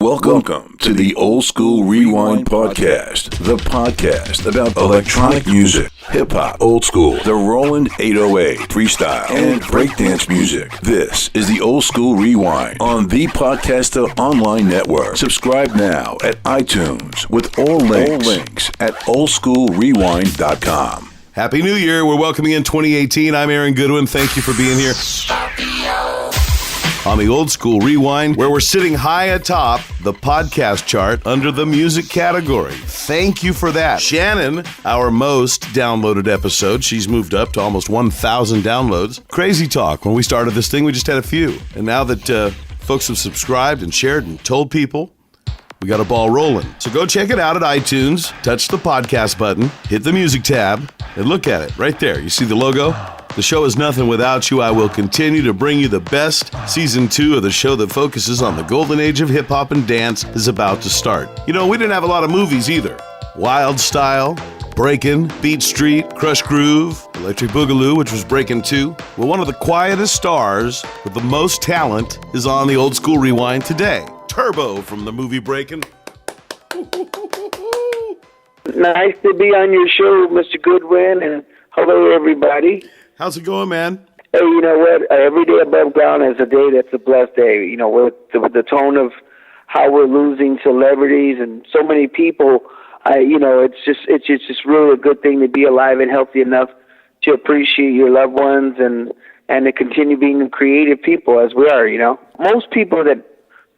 Welcome to the Old School Rewind Podcast, the podcast about electronic music, hip-hop, old school, the Roland 808, freestyle, and breakdance music. This is the Old School Rewind on the Podcaster Online Network. Subscribe now at iTunes with all links at oldschoolrewind.com. Happy New Year. We're welcoming in 2018. I'm Aaron Goodwin. Thank you for being here. On the Old School Rewind, where we're sitting high atop the podcast chart under the music category. Thank you for that. Shannon, our most downloaded episode, she's moved up to almost 1,000 downloads. Crazy talk. When we started this thing, we just had a few. And now that folks have subscribed and shared and told people, we got a ball rolling. So go check it out at iTunes, touch the podcast button, hit the music tab, and look at it right there. You see the logo? The show is nothing without you. I will continue to bring you the best. Season 2 of the show that focuses on the golden age of hip-hop and dance is about to start. You know, we didn't have a lot of movies either. Wild Style, Breakin, Beat Street, Crush Groove, Electric Boogaloo, which was Breakin 2. Well, one of the quietest stars with the most talent is on the Old School Rewind today. Turbo from the movie Breakin. Nice to be on your show, Mr. Goodwin, and hello, everybody. How's it going, man? Hey, you know what? Every day above ground is a day that's a blessed day. You know, with the tone of how we're losing celebrities and so many people, it's just really a good thing to be alive and healthy enough to appreciate your loved ones and to continue being creative people as we are, you know. Most people that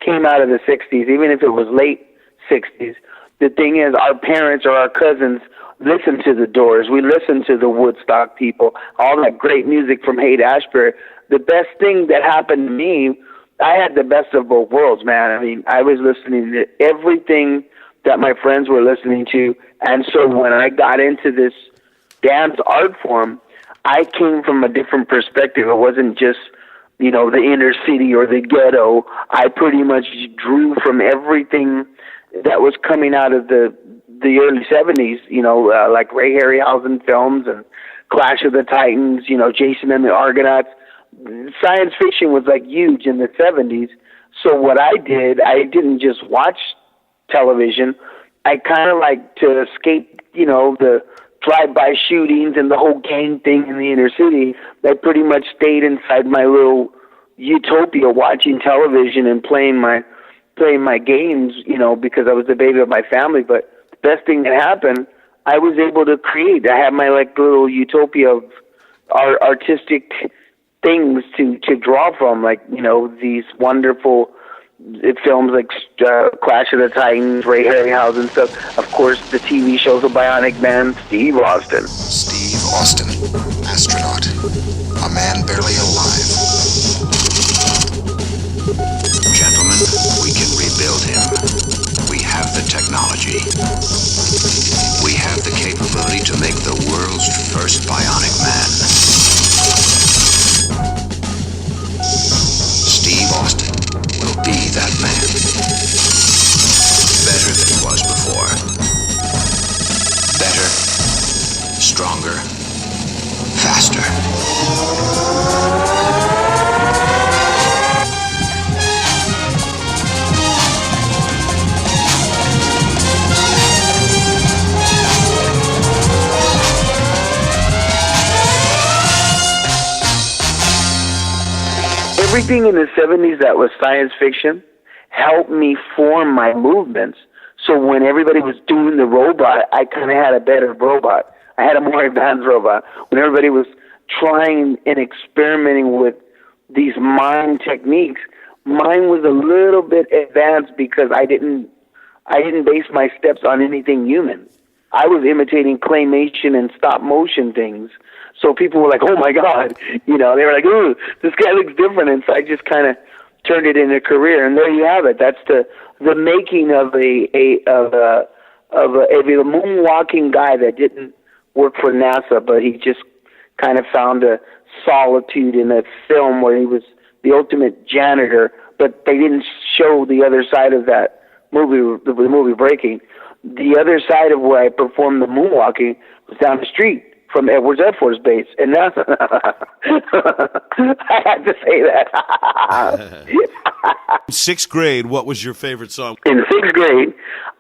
came out of the 60s, even if it was late 60s, the thing is our parents or our cousins listen to the Doors. We listen to the Woodstock people, all that great music from Haight-Ashbury. The best thing that happened to me, I had the best of both worlds, man. I mean, I was listening to everything that my friends were listening to. And so when I got into this dance art form, I came from a different perspective. It wasn't just, you know, the inner city or the ghetto. I pretty much drew from everything that was coming out of the early 70s, you know, like Ray Harryhausen films and Clash of the Titans, you know, Jason and the Argonauts. Science fiction was like huge in the 70s. So what I did, I didn't just watch television. I kind of like to escape, you know, the drive-by shootings and the whole gang thing in the inner city. I pretty much stayed inside my little utopia watching television and playing my games, you know, because I was the baby of my family. But the best thing that happened, I was able to create. I had my like little utopia of artistic things to draw from, like, you know, these wonderful films like Clash of the Titans, Ray Harryhausen stuff. Of course, the TV shows of Bionic Man, Steve Austin. Steve Austin, astronaut, a man barely alive. Gentlemen, we can rebuild him. We have the technology. We have the capability to make the world's first bionic man. Steve Austin will be that man. Better than he was before. Better, stronger, faster. Everything in the 70s that was science fiction helped me form my movements. So when everybody was doing the robot, I kind of had a better robot. I had a more advanced robot. When everybody was trying and experimenting with these mime techniques, mine was a little bit advanced because I didn't base my steps on anything human. I was imitating claymation and stop motion things. So people were like, "Oh my God," you know, they were like, "Ooh, this guy looks different." And so I just kind of turned it into a career. And there you have it. That's the making of a moonwalking guy that didn't work for NASA, but he just kind of found a solitude in a film where he was the ultimate janitor. But they didn't show the other side of that movie, the movie Breakin. The other side of where I performed the moonwalking was down the street from Edwards Air Force Base, and that's I had to say that. In sixth grade, what was your favorite song? In sixth grade,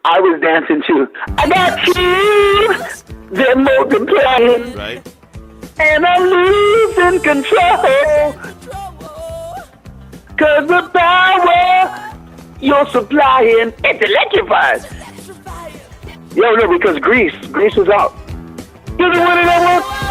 I was dancing to I Got You, they're multiplying, Right? and I'm losing control. Cause the power you're supplying, it's electrified. Yo, no, because Grease was out. You're the one that I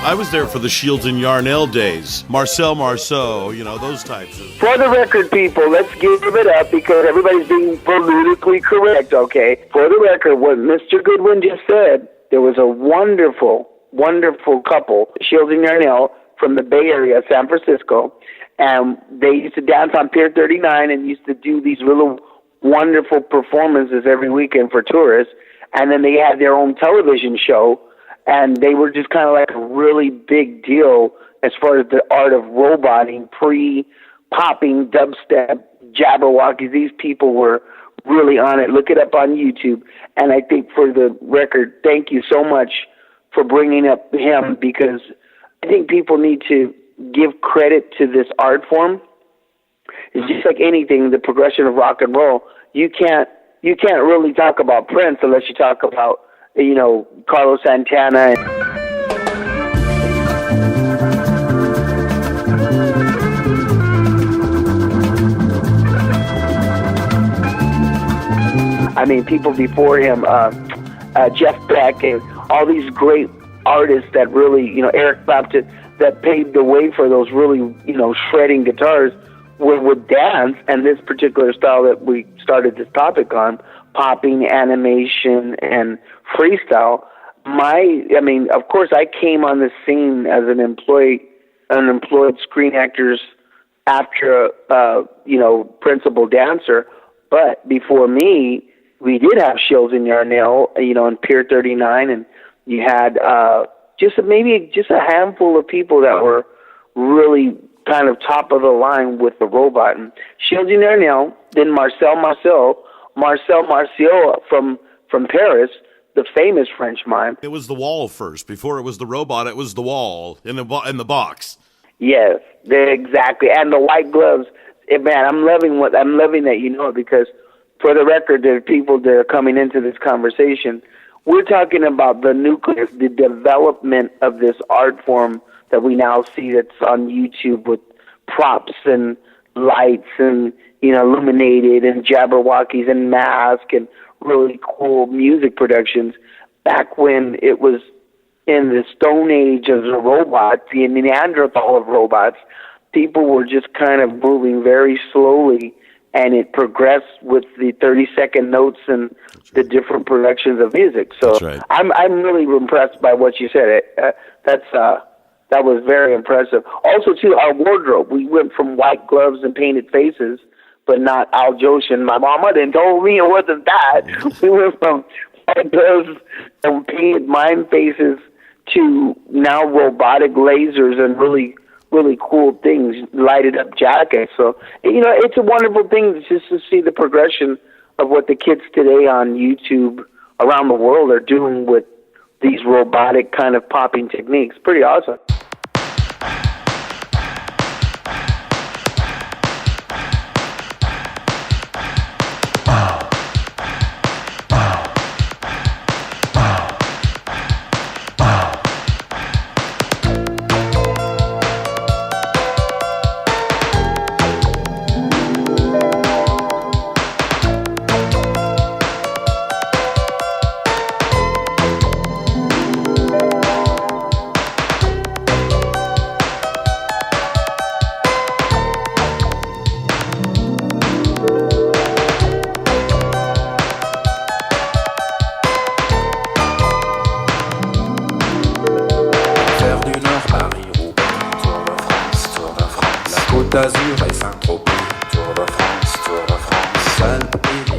I was there for the Shields and Yarnell days. Marcel Marceau, those types of... For the record, people, let's give it up because everybody's being politically correct, okay? For the record, what Mr. Goodwin just said, there was a wonderful, wonderful couple, Shields and Yarnell, from the Bay Area, San Francisco, and they used to dance on Pier 39 and used to do these little wonderful performances every weekend for tourists, and then they had their own television show, and they were just kind of like a really big deal as far as the art of roboting, pre-popping, dubstep, jabberwockies. These people were really on it. Look it up on YouTube. And I think for the record, thank you so much for bringing up him, because I think people need to give credit to this art form. It's just like anything, the progression of rock and roll. You can't really talk about Prince unless you talk about Carlos Santana. I mean, people before him, Jeff Beck, and all these great artists that really, Eric Clapton, that paved the way for those really, shredding guitars would dance. And this particular style that we started this topic on, popping, animation, and freestyle. Of course, I came on the scene as an unemployed screen actors after, principal dancer. But before me, we did have Shields and Yarnell, in Pier 39, and you had just a handful of people that were really kind of top of the line with the robot. And Shields and Yarnell, then Marcel Marceau from Paris, the famous French mime. It was the wall first. Before it was the robot, it was the wall in the box. Yes, exactly. And the white gloves. Man, I'm loving that because for the record, there are people that are coming into this conversation. We're talking about the nucleus, the development of this art form that we now see that's on YouTube with props and lights and illuminated and jabberwockies and mask and really cool music productions. Back when it was in the Stone Age of the robots, the Neanderthal of robots, people were just kind of moving very slowly, and it progressed with the 30-second notes and the different productions of music. So right. I'm really impressed by what you said. That was very impressive. Also, too, our wardrobe. We went from white gloves and painted faces, but not Al Joshin. My mama didn't told me it wasn't that. We went from white gloves and painted mime faces to now robotic lasers and really, really cool things, lighted up jackets. So, it's a wonderful thing just to see the progression of what the kids today on YouTube around the world are doing with these robotic kind of popping techniques. Pretty awesome.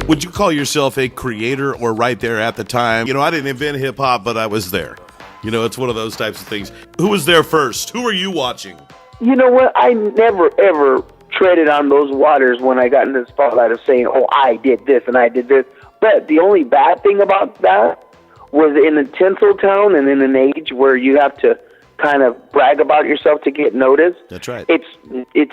Would you call yourself a creator or right there at the time? I didn't invent hip-hop, but I was there. It's one of those types of things. Who was there first? Who were you watching? You know what? I never, ever treaded on those waters when I got in the spotlight of saying, I did this and I did this. But the only bad thing about that was in a Tinseltown and in an age where you have to kind of brag about yourself to get noticed. That's right. It's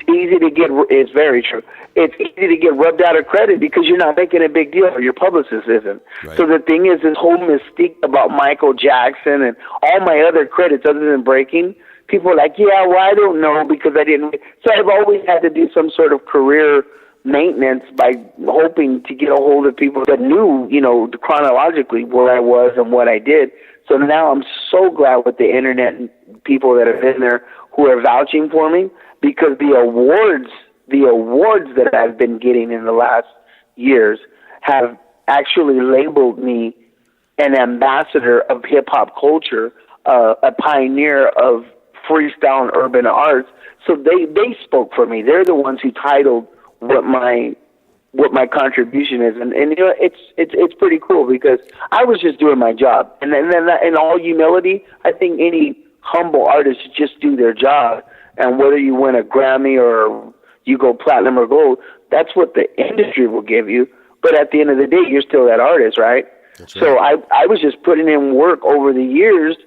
easy to get. It's very true. It's easy to get rubbed out of credit because you're not making a big deal, or your publicist isn't. Right. So the thing is, this whole mystique about Michael Jackson and all my other credits other than Breaking, people are like, yeah, well, I don't know because I didn't. So I've always had to do some sort of career maintenance by hoping to get a hold of people that knew, chronologically where I was and what I did. So now I'm so glad with the internet and people that have been there who are vouching for me, because the awards that I've been getting in the last years have actually labeled me an ambassador of hip-hop culture, a pioneer of freestyle and urban arts. So they spoke for me. They're the ones who titled what my contribution is, and it's pretty cool because I was just doing my job, and then in all humility, I think any humble artist should just do their job, and whether you win a Grammy or you go platinum or gold, that's what the industry will give you. But at the end of the day, you're still that artist, right? That's right. So I was just putting in work over the years,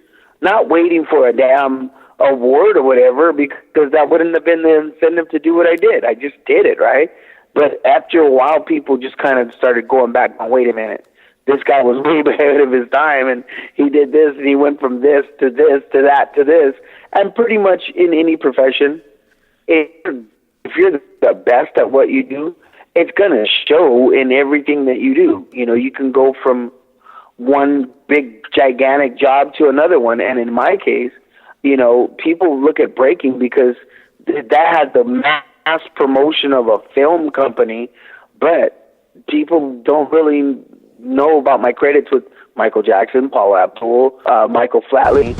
not waiting for a damn award or whatever, because that wouldn't have been the incentive to do what I did. I just did it, right? But after a while, people just kind of started going back, oh, wait a minute, this guy was way ahead of his time, and he did this, and he went from this to this to that to this. And pretty much in any profession, if you're the best at what you do, it's going to show in everything that you do. You can go from one big, gigantic job to another one. And in my case, people look at Breaking because that had the mass promotion of a film company, but people don't really know about my credits with Michael Jackson, Paula Abdul, Michael Flatley.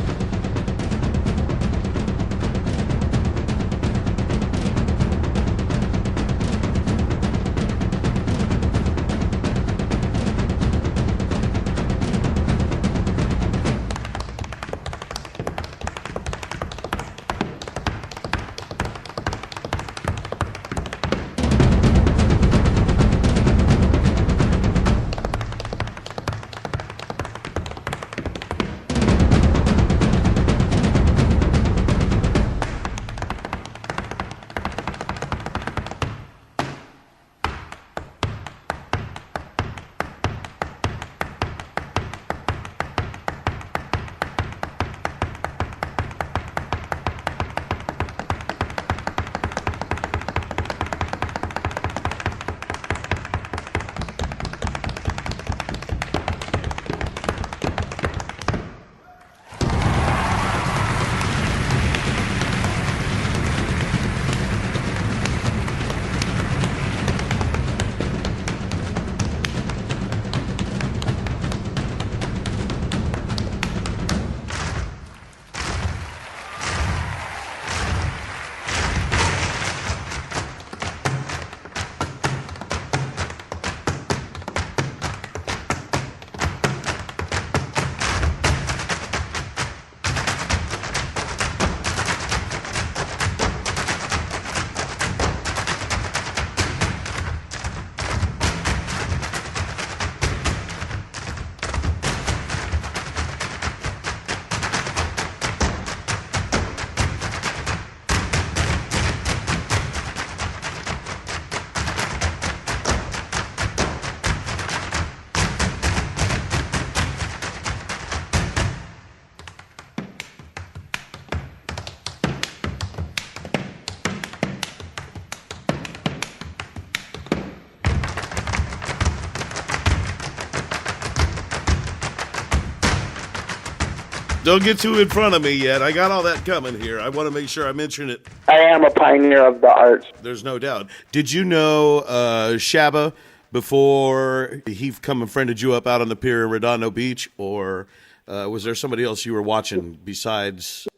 Don't get too in front of me yet. I got all that coming here. I want to make sure I mention it. I am a pioneer of the arts. There's no doubt. Did you know Shabba before he come and friended you up out on the pier in Redondo Beach, or was there somebody else you were watching besides?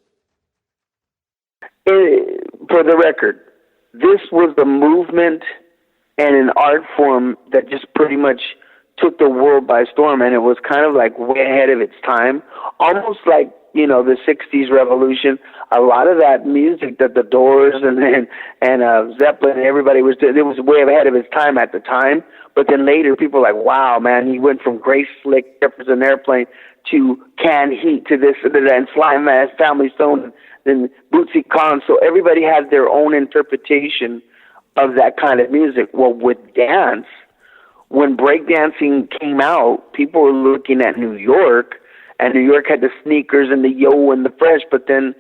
For the record, this was the movement and an art form that just pretty much took the world by storm, and it was kind of like way ahead of its time, almost like the 60s revolution, a lot of that music that the Doors and Zeppelin and everybody was doing, it was way ahead of its time at the time. But then later, people were like, wow, man, he went from Grace Slick, Jefferson Airplane, to Canned Heat, to this, and then Sly Family Stone, and Bootsy Collins. So everybody has their own interpretation of that kind of music. Well, with dance, when breakdancing came out, people were looking at New York, and New York had the sneakers and the yo and the fresh, but then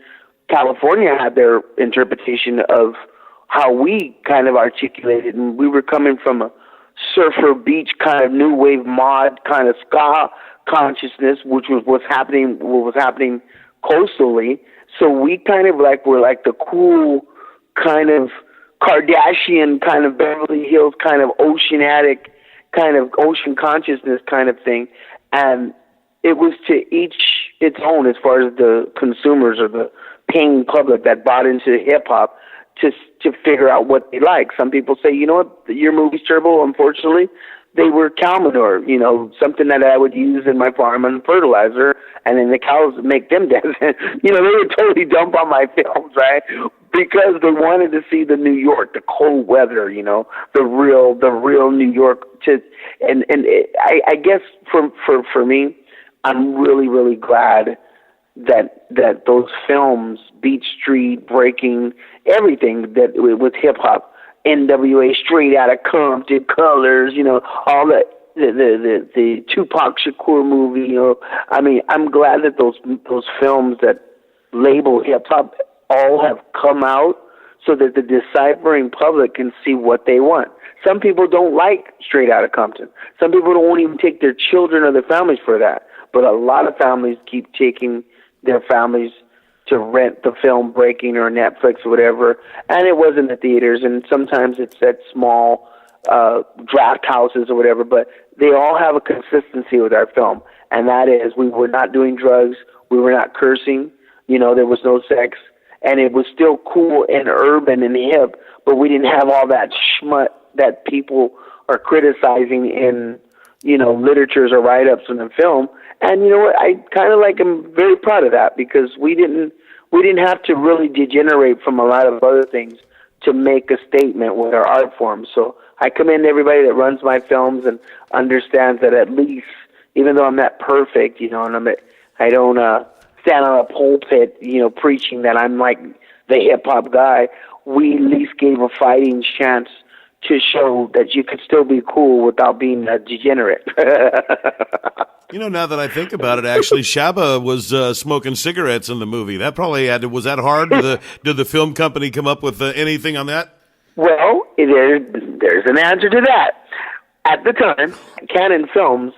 California had their interpretation of how we kind of articulated, and we were coming from a surfer beach kind of new wave mod kind of ska consciousness, which was what was happening coastally. So we kind of were like the cool kind of Kardashian kind of Beverly Hills kind of oceanic kind of ocean consciousness kind of thing. And it was to each its own as far as the consumers or the paying public that bought into hip hop to figure out what they like. Some people say, you know what, your movie's terrible. Unfortunately, they were cow manure, something that I would use in my farm and fertilizer, and then the cows make them dance. They would totally dump on my films, right? Because they wanted to see the New York, the cold weather, the real New York. I guess for me, I'm really, really glad that those films, Beat Street, Breaking, everything that with hip hop, NWA, Straight Outta Compton, Colors, all the Tupac Shakur movie, I mean, I'm glad that those films that label hip hop all have come out so that the deciphering public can see what they want. Some people don't like Straight Outta Compton. Some people won't even take their children or their families for that. But a lot of families keep taking their families to rent the film Breaking or Netflix or whatever, and it was in the theaters, and sometimes it's at small draft houses or whatever, but they all have a consistency with our film, and that is we were not doing drugs, we were not cursing, there was no sex, and it was still cool and urban and hip, but we didn't have all that schmut that people are criticizing in, literatures or write-ups in the film. And you know what? I kind of am very proud of that because we didn't have to really degenerate from a lot of other things to make a statement with our art form. So I commend everybody that runs my films and understands that at least, even though I'm not perfect, and I don't stand on a pulpit, preaching that I'm like the hip hop guy, we at least gave a fighting chance to show that you could still be cool without being a degenerate. Now that I think about it, actually, Shabba was smoking cigarettes in the movie. That probably was that hard? Did the film company come up with anything on that? Well, there's an answer to that. At the time, Canon Films,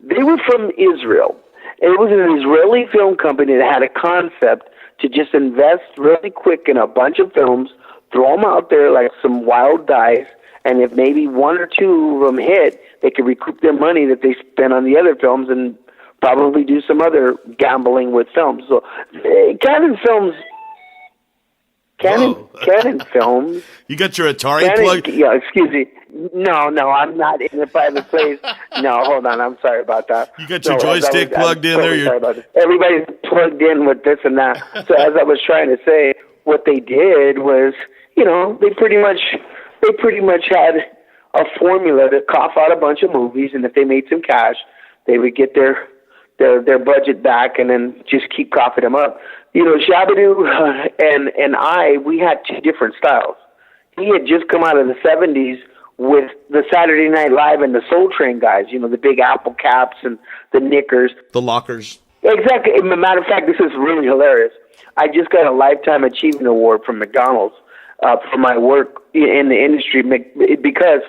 they were from Israel. It was an Israeli film company that had a concept to just invest really quick in a bunch of films, throw them out there like some wild dice, and if maybe one or two of them hit, they could recoup their money that they spent on the other films and probably do some other gambling with films. So Canon Films. You got your Atari plug? Yeah, excuse me. No, I'm not in a private place. No, hold on. I'm sorry about that. You got your joystick plugged in there? Sorry about this. Everybody's plugged in with this and that. So as I was trying to say, what they did was, they pretty much had a formula to cough out a bunch of movies, and if they made some cash, they would get their budget back and then just keep coughing them up. Shabadoo and I, we had two different styles. He had just come out of the 70s with the Saturday Night Live and the Soul Train guys, the big apple caps and the knickers. The lockers. Exactly. As a matter of fact, this is really hilarious. I just got a Lifetime Achievement Award from McDonald's for my work in the industry because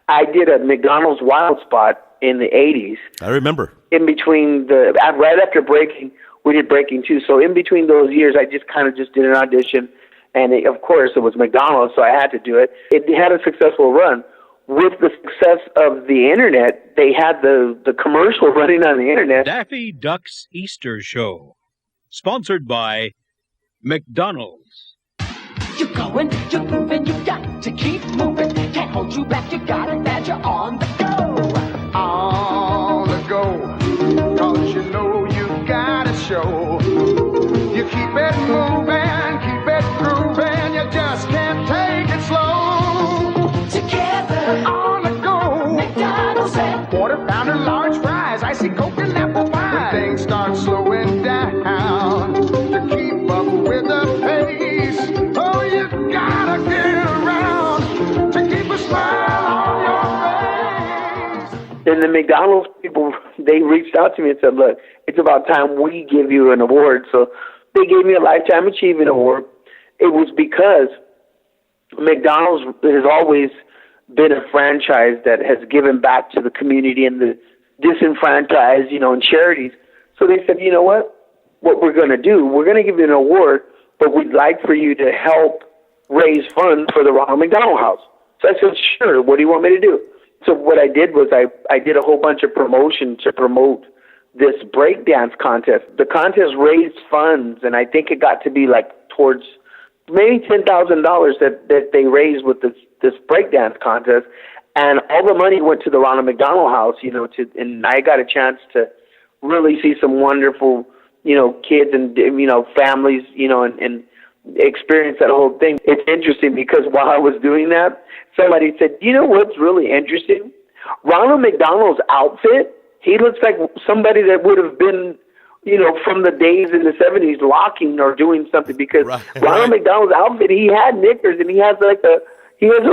I did a McDonald's wild spot in the 80s. I remember. In between right after Breaking, we did Breaking too. So in between those years, I just did an audition. And of course, it was McDonald's, so I had to do it. It had a successful run. With the success of the internet, they had the commercial running on the internet. Daffy Duck's Easter Show, sponsored by McDonald's. You're going, you're moving, you got to keep moving. Can't hold you back, you got it, that you're on the go. On the go, 'cause you know you gotta show. You keep it moving, keep it grooving, you just can't take it slow. Together On the go, McDonald's and quarter pounder, large fries, icy Coke and apple pie. When things start slowing down, to keep up with the pace, oh, you gotta get around to keep a smile on your face. And the McDonald's people, they reached out to me and said, look, it's about time we give you an award. So they gave me a Lifetime Achievement Award. It was because McDonald's has always been a franchise that has given back to the community and the disenfranchised, and charities. So they said, you know what we're going to do, we're going to give you an award, but we'd like for you to help raise funds for the Ronald McDonald House. So I said, sure, what do you want me to do? So what I did was I did a whole bunch of promotion to promote this breakdance contest. The contest raised funds, and I think it got to be like towards maybe $10,000 that they raised with this breakdance contest. And all the money went to the Ronald McDonald House, and I got a chance to really see some wonderful, kids and, families, and experience that whole thing. It's interesting because while I was doing that, somebody said, you know what's really interesting? Ronald McDonald's outfit, he looks like somebody that would have been, from the days in the 70s locking or doing something, because Ronald McDonald's outfit, he had knickers and he has a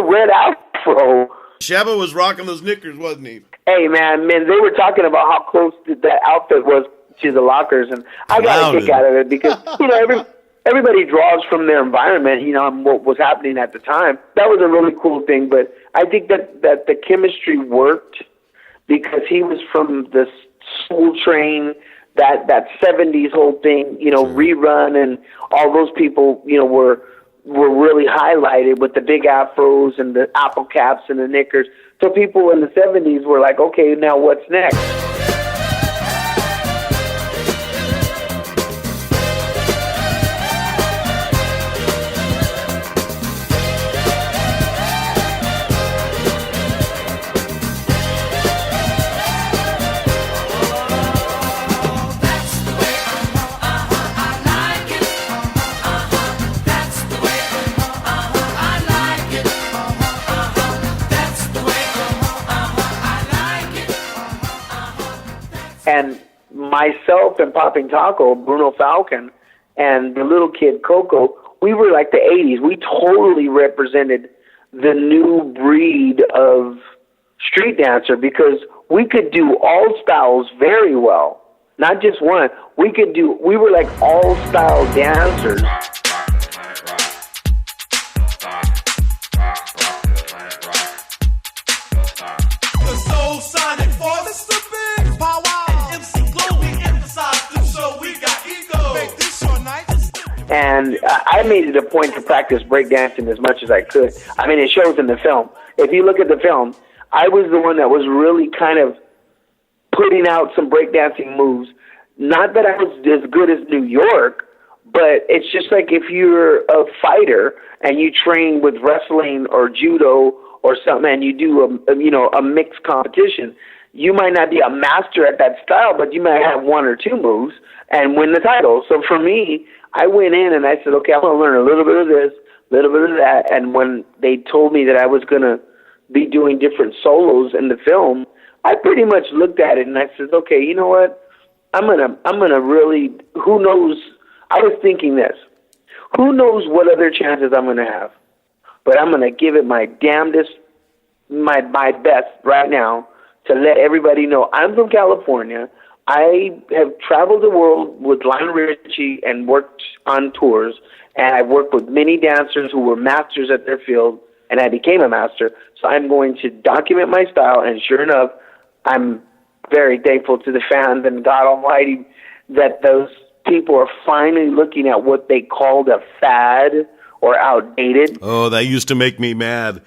red afro. Shabba was rocking those knickers, wasn't he? Hey, man, they were talking about how close that outfit was to the lockers, and I got a kick out of it because, everybody draws from their environment, and what was happening at the time. That was a really cool thing, but I think that the chemistry worked because he was from the Soul Train, that 70s whole thing, Rerun, and all those people, were really highlighted with the big afros and the apple caps and the knickers. So people in the 70s were like, okay, now what's next? And myself and Popping Taco, Bruno Falcon, and the little kid Coco, we were like the 80s. We totally represented the new breed of street dancer because we could do all styles very well, not just one. We were like all style dancers. And I made it a point to practice breakdancing as much as I could. I mean, it shows in the film. If you look at the film, I was the one that was really kind of putting out some breakdancing moves. Not that I was as good as New York, but it's just like if you're a fighter and you train with wrestling or judo or something and you do a mixed competition, you might not be a master at that style, but you might have one or two moves and win the title. So for me, I went in and I said, okay, I'm going to learn a little bit of this, a little bit of that. And when they told me that I was going to be doing different solos in the film, I pretty much looked at it and I said, okay, you know what? I'm gonna really, who knows? I was thinking this, who knows what other chances I'm going to have? But I'm going to give it my damnedest, my best right now to let everybody know I'm from California. I have traveled the world with Lionel Richie and worked on tours, and I've worked with many dancers who were masters at their field, and I became a master. So I'm going to document my style, and sure enough, I'm very thankful to the fans and God Almighty that those people are finally looking at what they called a fad or outdated. Oh, that used to make me mad.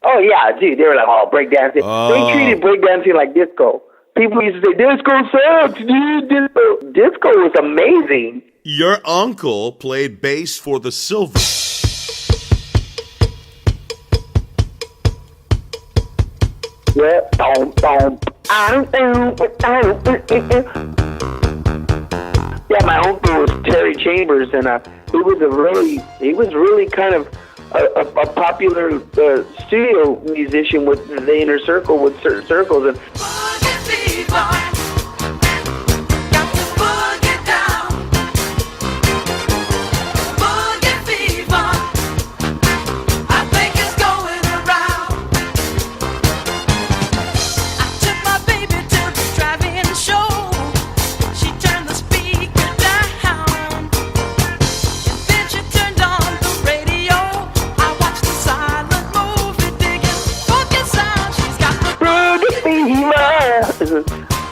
Oh, yeah, dude. They were like, oh, breakdancing. Oh. They treated breakdancing like disco. People used to say, disco sucks, dude. Disco was amazing. Your uncle played bass for the Silver. Yeah. Yeah, my uncle was Terry Chambers, and he was really kind of a popular studio musician with the inner circle, with certain circles. And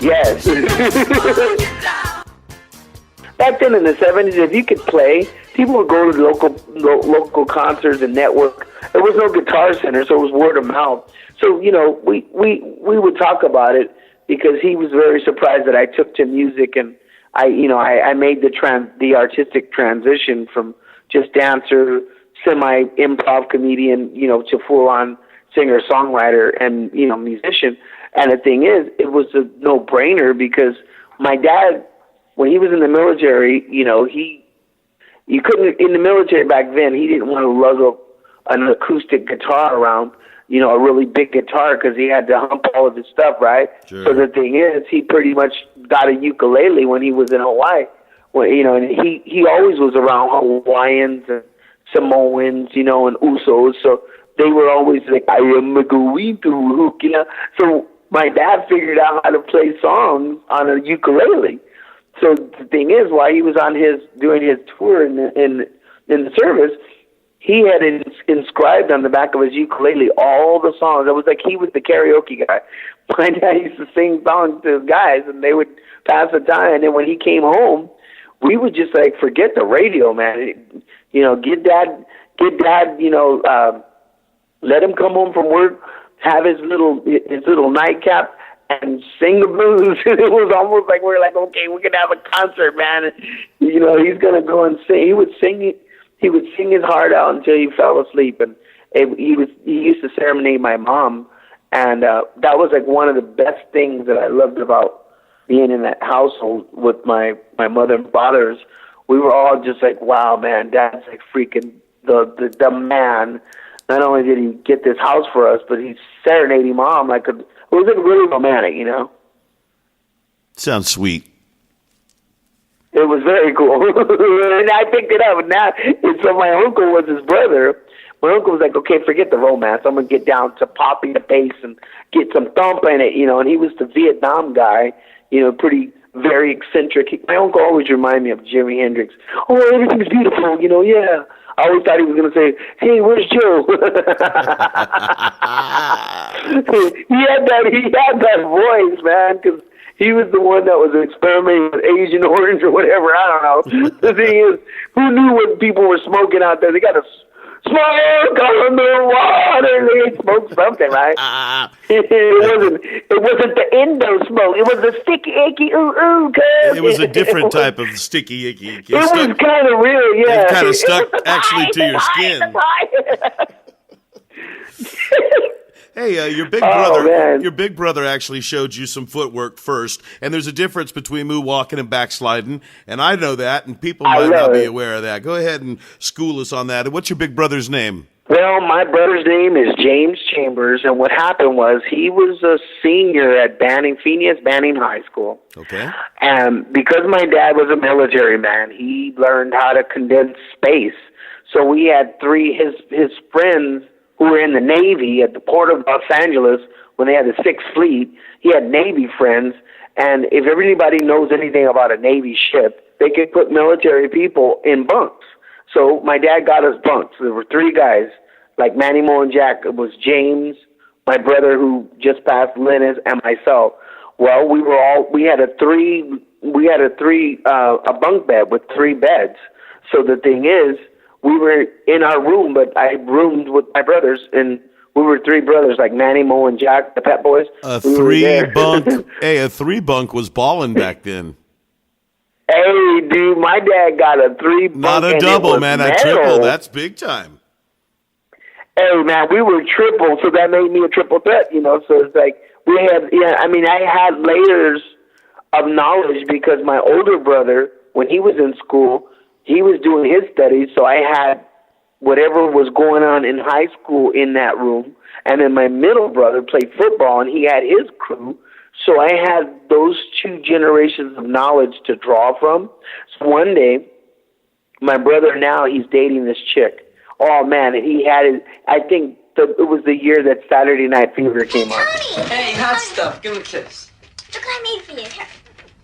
yes. Back then in the 70s, if you could play, people would go to local concerts and network. There was no Guitar Center, so it was word of mouth. So, you know, we would talk about it because he was very surprised that I took to music, and I made the artistic transition from just dancer, semi-improv comedian, you know, to full-on singer-songwriter and, you know, musician. And the thing is, it was a no-brainer because my dad, when he was in the military, you know, you couldn't, in the military back then, he didn't want to lug an acoustic guitar around, you know, a really big guitar because he had to hump all of his stuff, right? Sure. So the thing is, he pretty much got a ukulele when he was in Hawaii. Well, you know, and he always was around Hawaiians and Samoans, you know, and Usos, so they were always like, I am going to hook, you know. So my dad figured out how to play songs on a ukulele. So the thing is, while he was doing his tour in the service, he had inscribed on the back of his ukulele all the songs. It was like he was the karaoke guy. My dad used to sing songs to his guys, and they would pass the time. And then when he came home, we would just like forget the radio, man. You know, get dad. You know, let him come home from work, have his little nightcap, and sing the blues. It was almost like we're like, okay, we're gonna have a concert, man. You know, he's gonna go and sing. He would sing his heart out until he fell asleep, and he used to serenade my mom, and that was like one of the best things that I loved about being in that household with my mother and fathers. We were all just like, wow, man, Dad's like freaking the man. Not only did he get this house for us, but he's serenading Mom like it was like really romantic, you know. Sounds sweet. It was very cool. And I picked it up, and so my uncle was his brother. My uncle was like, okay, forget the romance. I'm going to get down to popping the bass and get some thump in it, you know. And he was the Vietnam guy, you know, very eccentric. My uncle always reminded me of Jimi Hendrix. Oh, everything's beautiful, you know, yeah. I always thought he was going to say, hey, where's Joe? he had that voice, man, because he was the one that was experimenting with Agent Orange or whatever. I don't know. The thing is, who knew what people were smoking out there? They got to smoke on the water. They smoked something, right? It wasn't the endo smoke. It was the sticky icky ooh. It was a different type of sticky icky. It was kind of real, yeah. It kind of stuck actually to your skin. Hey, your big brother actually showed you some footwork first, and there's a difference between moonwalking and backsliding, and I know that, and people might not be aware of that. Go ahead and school us on that. What's your big brother's name? Well, my brother's name is James Chambers, and what happened was he was a senior at Phineas Banning High School. Okay. And because my dad was a military man, he learned how to condense space. So we had his friends who were in the Navy at the port of Los Angeles when they had the Sixth Fleet. He had Navy friends, and if everybody knows anything about a Navy ship, they could put military people in bunks. So my dad got us bunks. There were three guys, like Manny, Mo, and Jack. It was James, my brother who just passed, Linus, and myself. Well, we had a bunk bed with three beds. So the thing is, we were in our room, but I roomed with my brothers, and we were three brothers, like Manny, Mo, and Jack, the Pet Boys. A three bunk was ballin' back then. Hey, dude, my dad got a 3-bunk. Not a double, man, a triple. That's big time. Hey, man, we were triple, so that made me a triple threat, you know. So it's like I had layers of knowledge because my older brother when he was in school, he was doing his studies, so I had whatever was going on in high school in that room. And then my middle brother played football, and he had his crew. So I had those two generations of knowledge to draw from. So one day, my brother now, he's dating this chick. Oh, man, and he had it. I think it was the year that Saturday Night Fever came on. Hey, hot stuff. Give me a kiss. Look what I made for you. Here.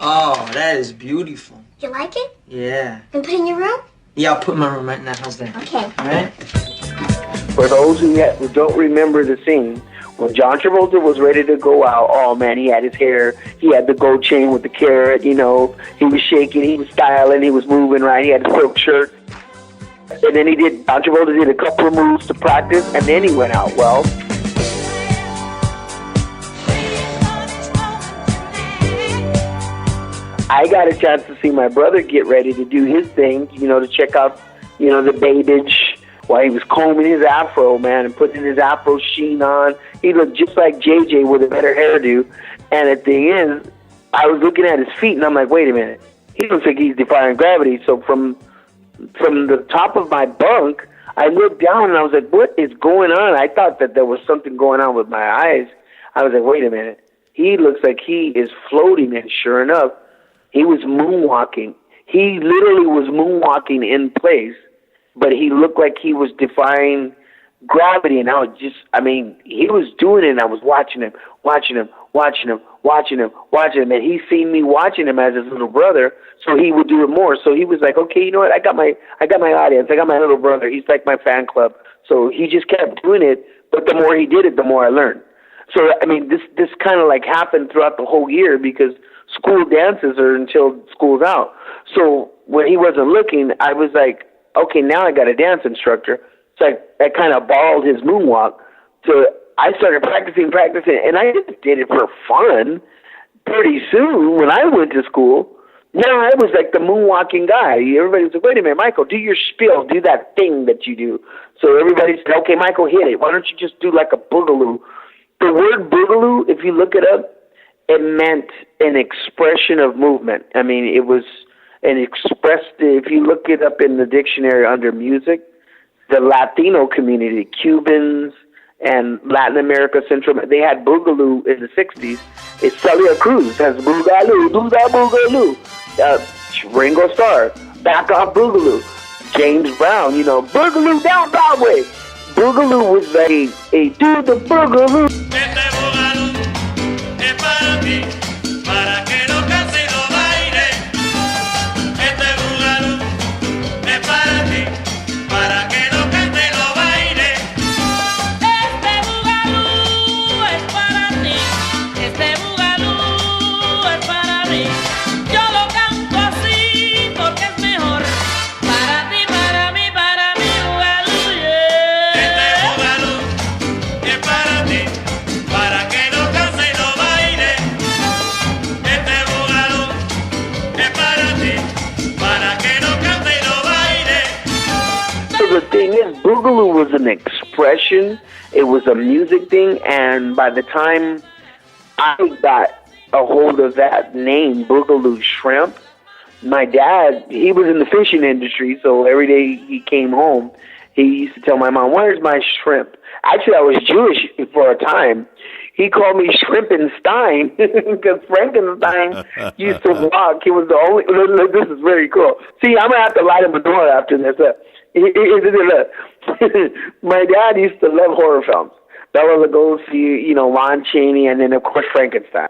Oh, that is beautiful. You like it? Yeah. Can put it in your room? Yeah, I'll put my room right now. How's that? Okay. All right? For those who don't remember the scene, when John Travolta was ready to go out, oh, man, he had his hair. He had the gold chain with the carrot, you know. He was shaking. He was styling. He was moving, right? He had a silk shirt. And then John Travolta did a couple of moves to practice, and then he went out. Well, I got a chance to see my brother get ready to do his thing, you know, to check out, you know, the babiage while he was combing his afro, man, and putting his afro sheen on. He looked just like JJ with a better hairdo. And the thing is, I was looking at his feet, and I'm like, wait a minute. He looks like he's defying gravity. So from the top of my bunk, I looked down, and I was like, what is going on? I thought that there was something going on with my eyes. I was like, wait a minute. He looks like he is floating, and sure enough, he was moonwalking. He literally was moonwalking in place, but he looked like he was defying gravity. And he was doing it, and I was watching him. And he seen me watching him as his little brother, so he would do it more. So he was like, okay, you know what? I got my audience. I got my little brother. He's like my fan club. So he just kept doing it, but the more he did it, the more I learned. So, I mean, this kind of like happened throughout the whole year because school dances are until school's out. So when he wasn't looking, I was like, okay, now I got a dance instructor. So I kind of borrowed his moonwalk. So I started practicing, and I just did it for fun. Pretty soon, when I went to school, now I was like the moonwalking guy. Everybody was like, wait a minute, Michael, do your spiel, do that thing that you do. So everybody said, okay, Michael, hit it. Why don't you just do like a boogaloo? The word boogaloo, if you look it up, it meant an expression of movement. I mean, it was if you look it up in the dictionary under music, the Latino community, Cubans and Latin America, Central, they had boogaloo in the 60s. It's Celia Cruz has boogaloo, do that boogaloo. Ringo Starr, back off boogaloo. James Brown, you know, boogaloo down Broadway. Boogaloo was a do the boogaloo. Boogaloo was an expression. It was a music thing, and by the time I got a hold of that name, Boogaloo Shrimp, my dad, he was in the fishing industry, so every day he came home, he used to tell my mom, where's my shrimp? Actually, I was Jewish for a time. He called me Shrimpenstein because Frankenstein used to walk. He was the only, this is very cool. See, I'm going to have to light him a door after this. My dad used to love horror films. Bela Lugosi, you know, Lon Chaney, and then, of course, Frankenstein.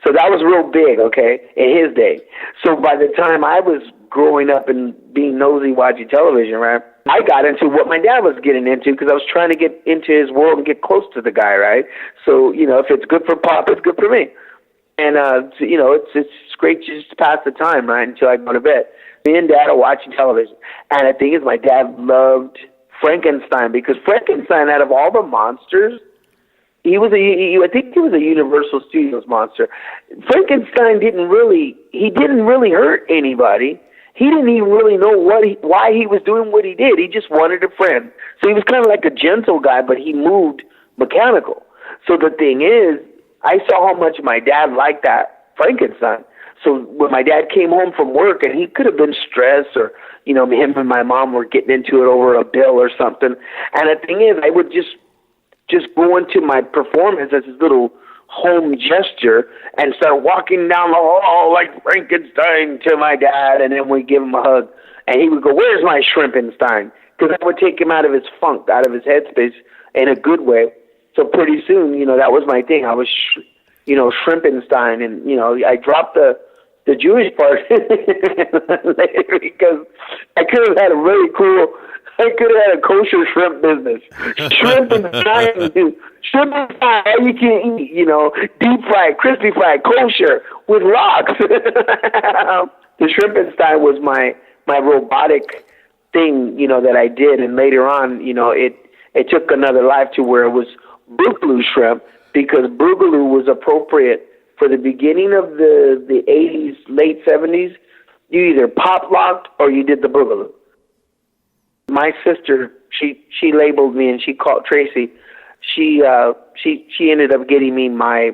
So that was real big, okay, in his day. So by the time I was growing up and being nosy watching television, right, I got into what my dad was getting into because I was trying to get into his world and get close to the guy, right? So, you know, if it's good for Pop, it's good for me. And, so, you know, it's great to just pass the time, right, until I go to bed. Me and Dad are watching television. And the thing is, my dad loved Frankenstein because Frankenstein, out of all the monsters, I think he was a Universal Studios monster. Frankenstein didn't really hurt anybody. He didn't even really know why he was doing what he did. He just wanted a friend. So he was kind of like a gentle guy, but he moved mechanical. So the thing is, I saw how much my dad liked that Frankenstein. So when my dad came home from work, and he could have been stressed, or him and my mom were getting into it over a bill or something. And the thing is, I would just go into my performance as this little home gesture and start walking down the hall like Frankenstein to my dad, and then we'd give him a hug. And he would go, "Where's my Shrimpenstein?" Because I would take him out of his funk, out of his headspace in a good way. So pretty soon, that was my thing. I was, Shrimpenstein, and, I dropped the Jewish part later because I could have had a kosher shrimp business. Shrimpenstein, all you can eat, deep fried, crispy fried, kosher with rocks. The Shrimpenstein was my robotic thing, that I did, and later on, it took another life to where it was Boogaloo shrimp, because Boogaloo was appropriate for the beginning of the 80s, late 70s. You either pop locked or you did the Boogaloo. My sister, she labeled me, and she called Tracy. She ended up getting me my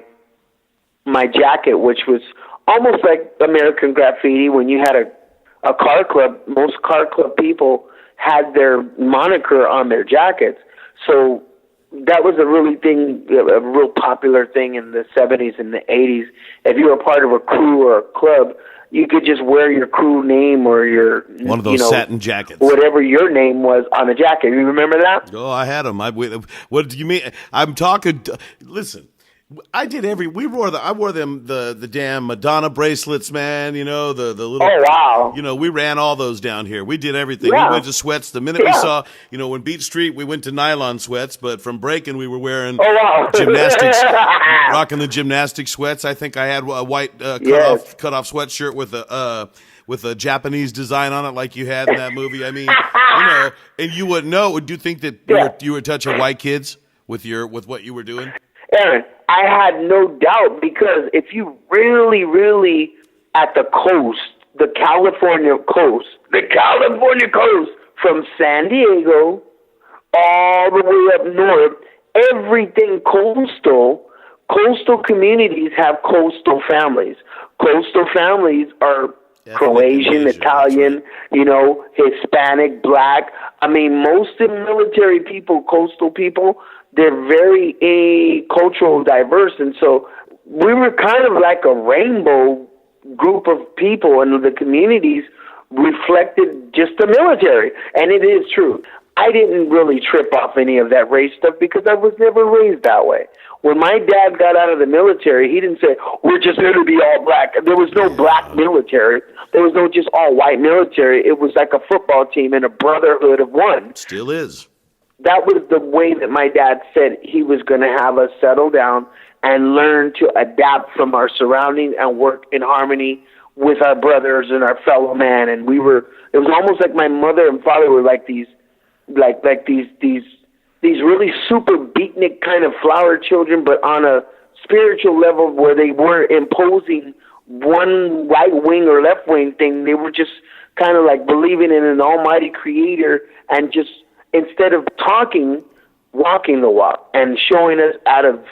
jacket, which was almost like American Graffiti. When you had a car club, most car club people had their moniker on their jackets. So that was a real popular thing in the 70s and the 80s. If you were part of a crew or a club, you could just wear your crew name or your one of those satin jackets, whatever your name was on the jacket. You remember that? Oh, I had them. What do you mean? I'm talking. Listen, I did I wore them the damn Madonna bracelets, man. The little. Oh wow. We ran all those down here. We did everything. Yeah. We went to sweats the minute we saw. When Beach Street, we went to nylon sweats. But from Breakin, we were wearing gymnastics, rocking the gymnastic sweats. I think I had a white cut off sweatshirt with a Japanese design on it, like you had in that movie. I mean, and you wouldn't know. Would you think that you were touching white kids with what you were doing? Aaron, I had no doubt, because if you really at the coast, the California coast, from San Diego all the way up north, everything coastal communities have coastal families. Coastal families are Croatian, Italian, Hispanic, Black. I mean, most of the military people, coastal people, they're very cultural diverse. And so we were kind of like a rainbow group of people, and the communities reflected just the military. And it is true. I didn't really trip off any of that race stuff because I was never raised that way. When my dad got out of the military, he didn't say, "We're just here to be all black." There was no black military. There was no just all white military. It was like a football team and a brotherhood of one. Still is. That was the way that my dad said he was going to have us settle down and learn to adapt from our surroundings and work in harmony with our brothers and our fellow man. And it was almost like my mother and father were like these really super beatnik kind of flower children, but on a spiritual level where they weren't imposing one right wing or left wing thing. They were just kind of like believing in an almighty creator, and just instead of talking, walking the walk and showing us out of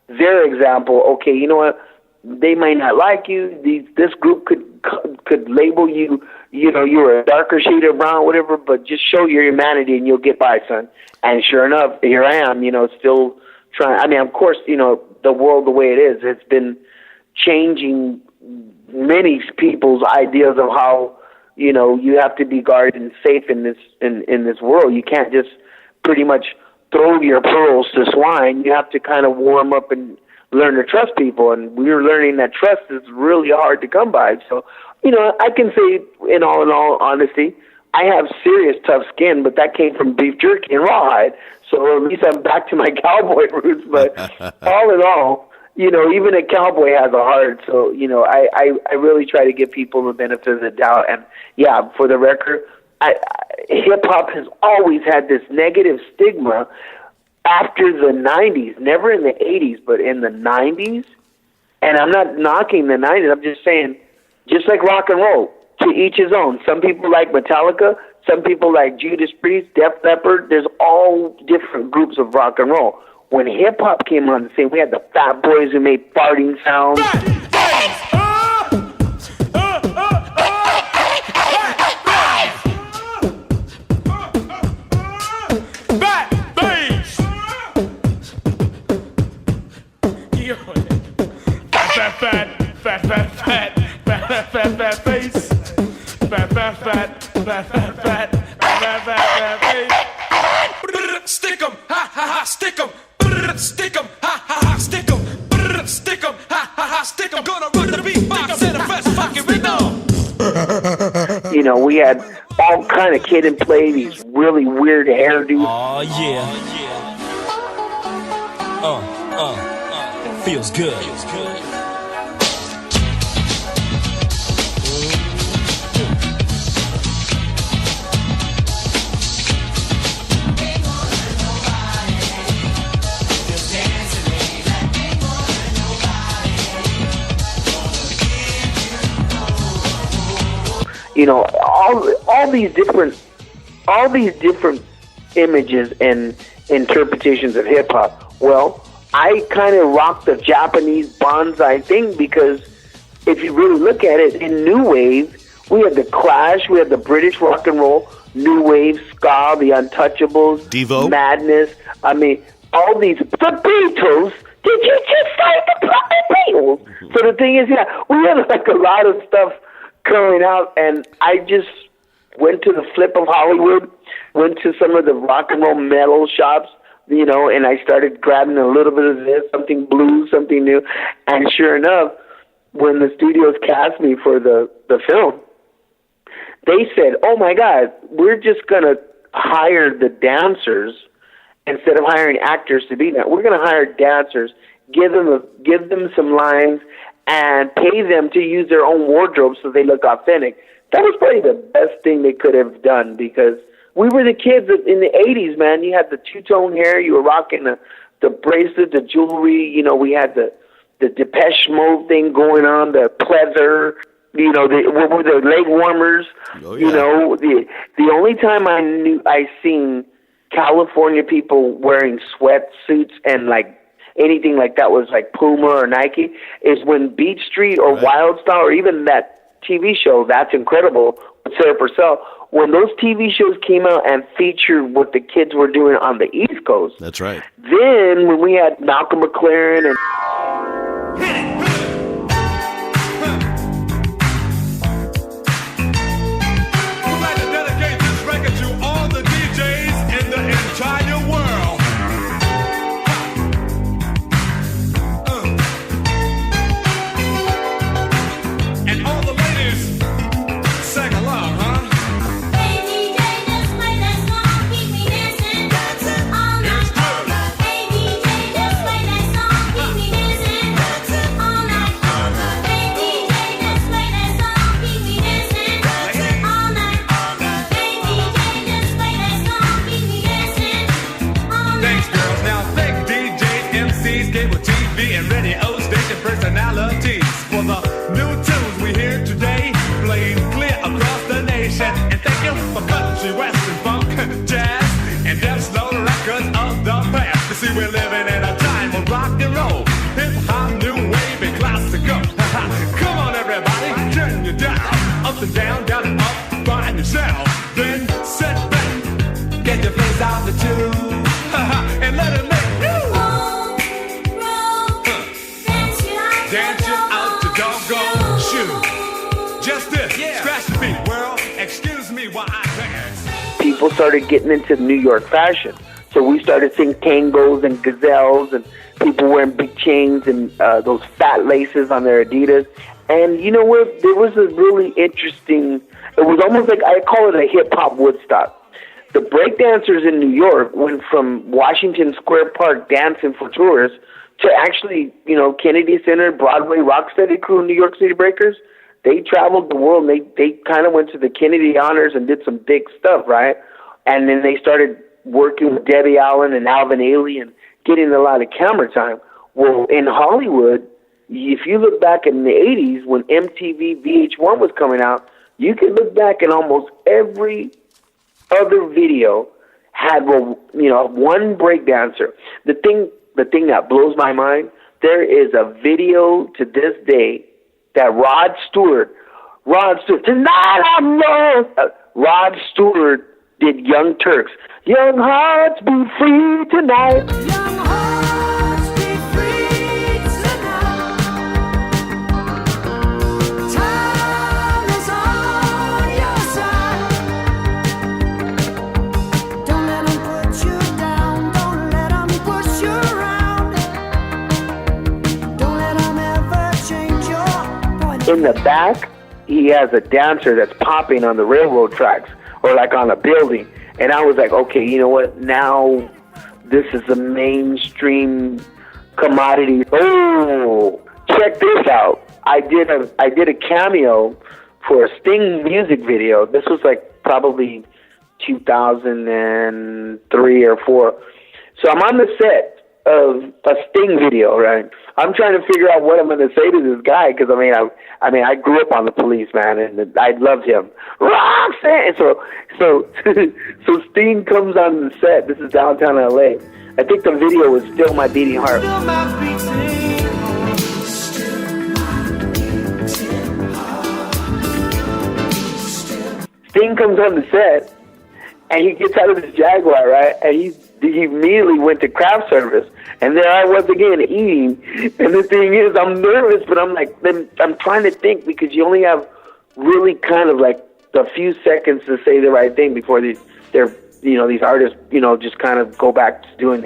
their example, okay, you know what? They might not like you. This group could label you, you're a darker shade of brown, whatever, but just show your humanity and you'll get by, son. And sure enough, here I am, still trying. I mean, of course, the world the way it is, it's been changing many people's ideas of how, you have to be guarded and safe in this world. You can't just pretty much throw your pearls to swine. You have to kind of warm up and learn to trust people, and we're learning that trust is really hard to come by. So, I can say, in all honesty, I have serious tough skin, but that came from beef jerky and rawhide. So at least I'm back to my cowboy roots. But all in all, even a cowboy has a heart. So, I really try to give people the benefit of the doubt. And yeah, for the record, hip hop has always had this negative stigma after the 90s, never in the 80s, but in the 90s. And I'm not knocking the 90s. I'm just saying, just like rock and roll, to each his own. Some people like Metallica. Some people like Judas Priest, Def Leppard. There's all different groups of rock and roll. When hip-hop came on the scene, we had the Fat Boys who made farting sounds. Stick 'em, ha ha ha, stick 'em. Stick 'em, ha ha ha, stick 'em. Stick 'em, ha ha ha, stick 'em. Gonna rock the beatbox in the best fucking rhythm. You know, we had all kind of kid and play, these really weird hairdos. Oh yeah. Feels good. You know, all these different images and interpretations of hip hop. Well, I kind of rock the Japanese bonsai thing because if you really look at it, in new wave, we had the Clash, we had the British rock and roll, new wave, ska, the Untouchables, Devo, Madness. I mean, all these. The Beatles. Did you just say the Beatles? So the thing is, yeah, we had like a lot of stuff coming out, and I just went to the flip of Hollywood, went to some of the rock and roll metal shops, you know, and I started grabbing a little bit of this, something blues, something new, and sure enough, when the studios cast me for the film, they said, oh my God, we're just going to hire the dancers instead of hiring actors to be that. We're going to hire dancers, give them some lines, and pay them to use their own wardrobe so they look authentic. That was probably the best thing they could have done because we were the kids in the 80s, man. You had the two-tone hair. You were rocking the bracelet, the jewelry. You know, we had the Depeche Mode thing going on, the pleather. You know, what were the leg warmers? Oh, yeah. You know, the only time I seen California people wearing sweatsuits and like anything like that was like Puma or Nike is when Beach Street or Wild Style or even that TV show, That's Incredible, with Sarah Purcell, when those TV shows came out and featured what the kids were doing on the East Coast. That's right. Then when we had Malcolm McLaren and... We'd like to dedicate this record to all the DJs in the entire world. And radio station personalities for the new tunes we hear today, playing clear across the nation. And thank you for country, western, funk, jazz, and death slow records of the past. You see, we're living in a time of rock and roll, hip hop, new wave, and classical. Come on, everybody, turn your dial up and down, down and up, find yourself. Then sit back, get your face out the tune, and let it make you. Dance you out to doggone shoe. Just this, scratch the beat, world. Excuse me while I dance. People started getting into New York fashion. So we started seeing tangos and gazelles and people wearing big chains and those fat laces on their Adidas. And you know what? There was a really interesting, it was almost like, I call it a hip-hop Woodstock. The breakdancers in New York went from Washington Square Park dancing for tourists to actually, you know, Kennedy Center, Broadway, Rocksteady crew, New York City Breakers. They traveled the world. They kind of went to the Kennedy Honors and did some big stuff, right? And then they started working with Debbie Allen and Alvin Ailey and getting a lot of camera time. Well, in Hollywood, if you look back in the 80s when MTV VH1 was coming out, you can look back and almost every other video had, well, you know, one breakdancer. The thing that blows my mind, there is a video to this day that Rod Stewart, tonight I'm lost. Rod Stewart did Young Turks. Young hearts be free tonight. Young hearts be free tonight. Time is on your side. in the back, he has a dancer that's popping on the railroad tracks or like on a building. And I was like, okay, you know what? Now this is a mainstream commodity. Oh, check this out. I did a cameo for a Sting music video. This was like probably 2003 or 4. So I'm on the set of a Sting video, right? I'm trying to figure out what I'm going to say to this guy because I grew up on the Police, man, and I loved him. Roxanne. So Sting comes on the set. This is downtown LA. I think the video was "Still My Beating Heart." Sting comes on the set, and he gets out of his Jaguar, right? And he immediately went to craft service, and there I was again eating. And the thing is, I'm nervous, but I'm like, I'm trying to think because you only have really kind of like a few seconds to say the right thing before these artists, just kind of go back to doing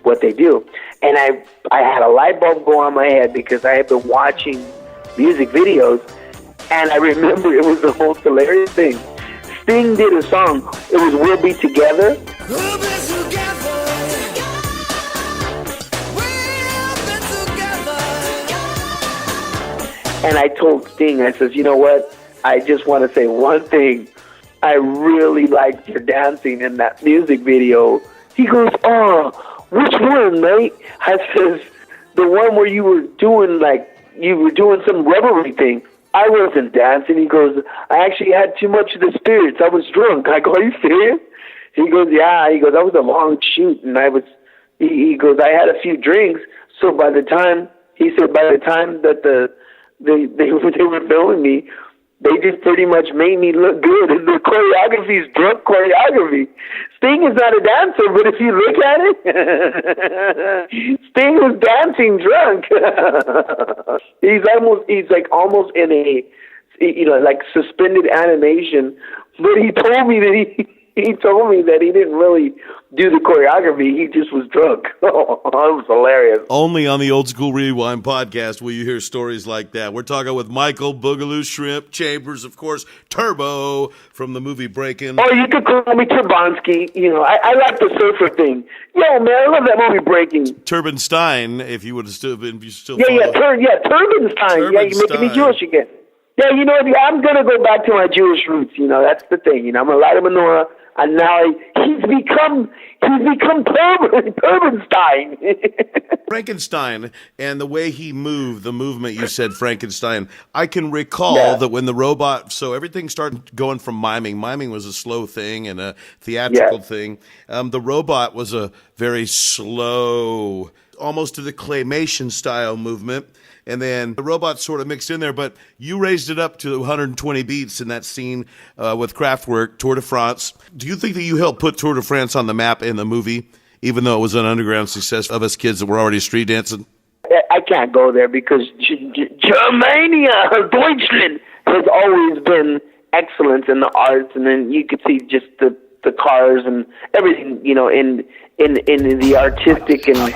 what they do. And I had a light bulb go on my head because I had been watching music videos, and I remember it was the most hilarious thing. Sting did a song. It was "We'll Be Together." We'll be together. And I told Sting, I says, you know what? I just want to say one thing. I really liked your dancing in that music video. He goes, oh, which one, mate? I says, the one where you were doing some rubbery thing. I wasn't dancing. He goes, I actually had too much of the spirits. I was drunk. I go, are you serious? He goes, yeah. He goes, that was a long shoot, and he goes, I had a few drinks. So by the time that they were filming me, they just pretty much made me look good. And the choreography is drunk choreography. Sting is not a dancer, but if you look at it, Sting was dancing drunk. He's almost in a, like suspended animation. But he told me that he didn't really do the choreography. He just was drunk. Oh, that was hilarious. Only on the Old School Rewind podcast will you hear stories like that. We're talking with Michael Boogaloo Shrimp Chambers, of course, Turbo from the movie Breakin. Oh, you could call me Turbonsky. I like the surfer thing. Yo, man, I love that movie Breakin. Turbenstein, if you would have still been, Turbenstein. Yeah, you're making me Jewish again. Yeah, I'm going to go back to my Jewish roots. That's the thing. I'm a light of menorah, and now he's become Turbenstein. Frankenstein, and the way he moved, the movement you said, Frankenstein. I can recall that when the robot, so everything started going from miming. Miming was a slow thing and a theatrical thing. The robot was a very slow, almost to the claymation style movement. And then the robot sort of mixed in there, but you raised it up to 120 beats in that scene with Kraftwerk, Tour de France. Do you think that you helped put Tour de France on the map in the movie, even though it was an underground success of us kids that were already street dancing? I can't go there because Germania, Deutschland, has always been excellence in the arts, and then you could see just the cars and everything, in the artistic and...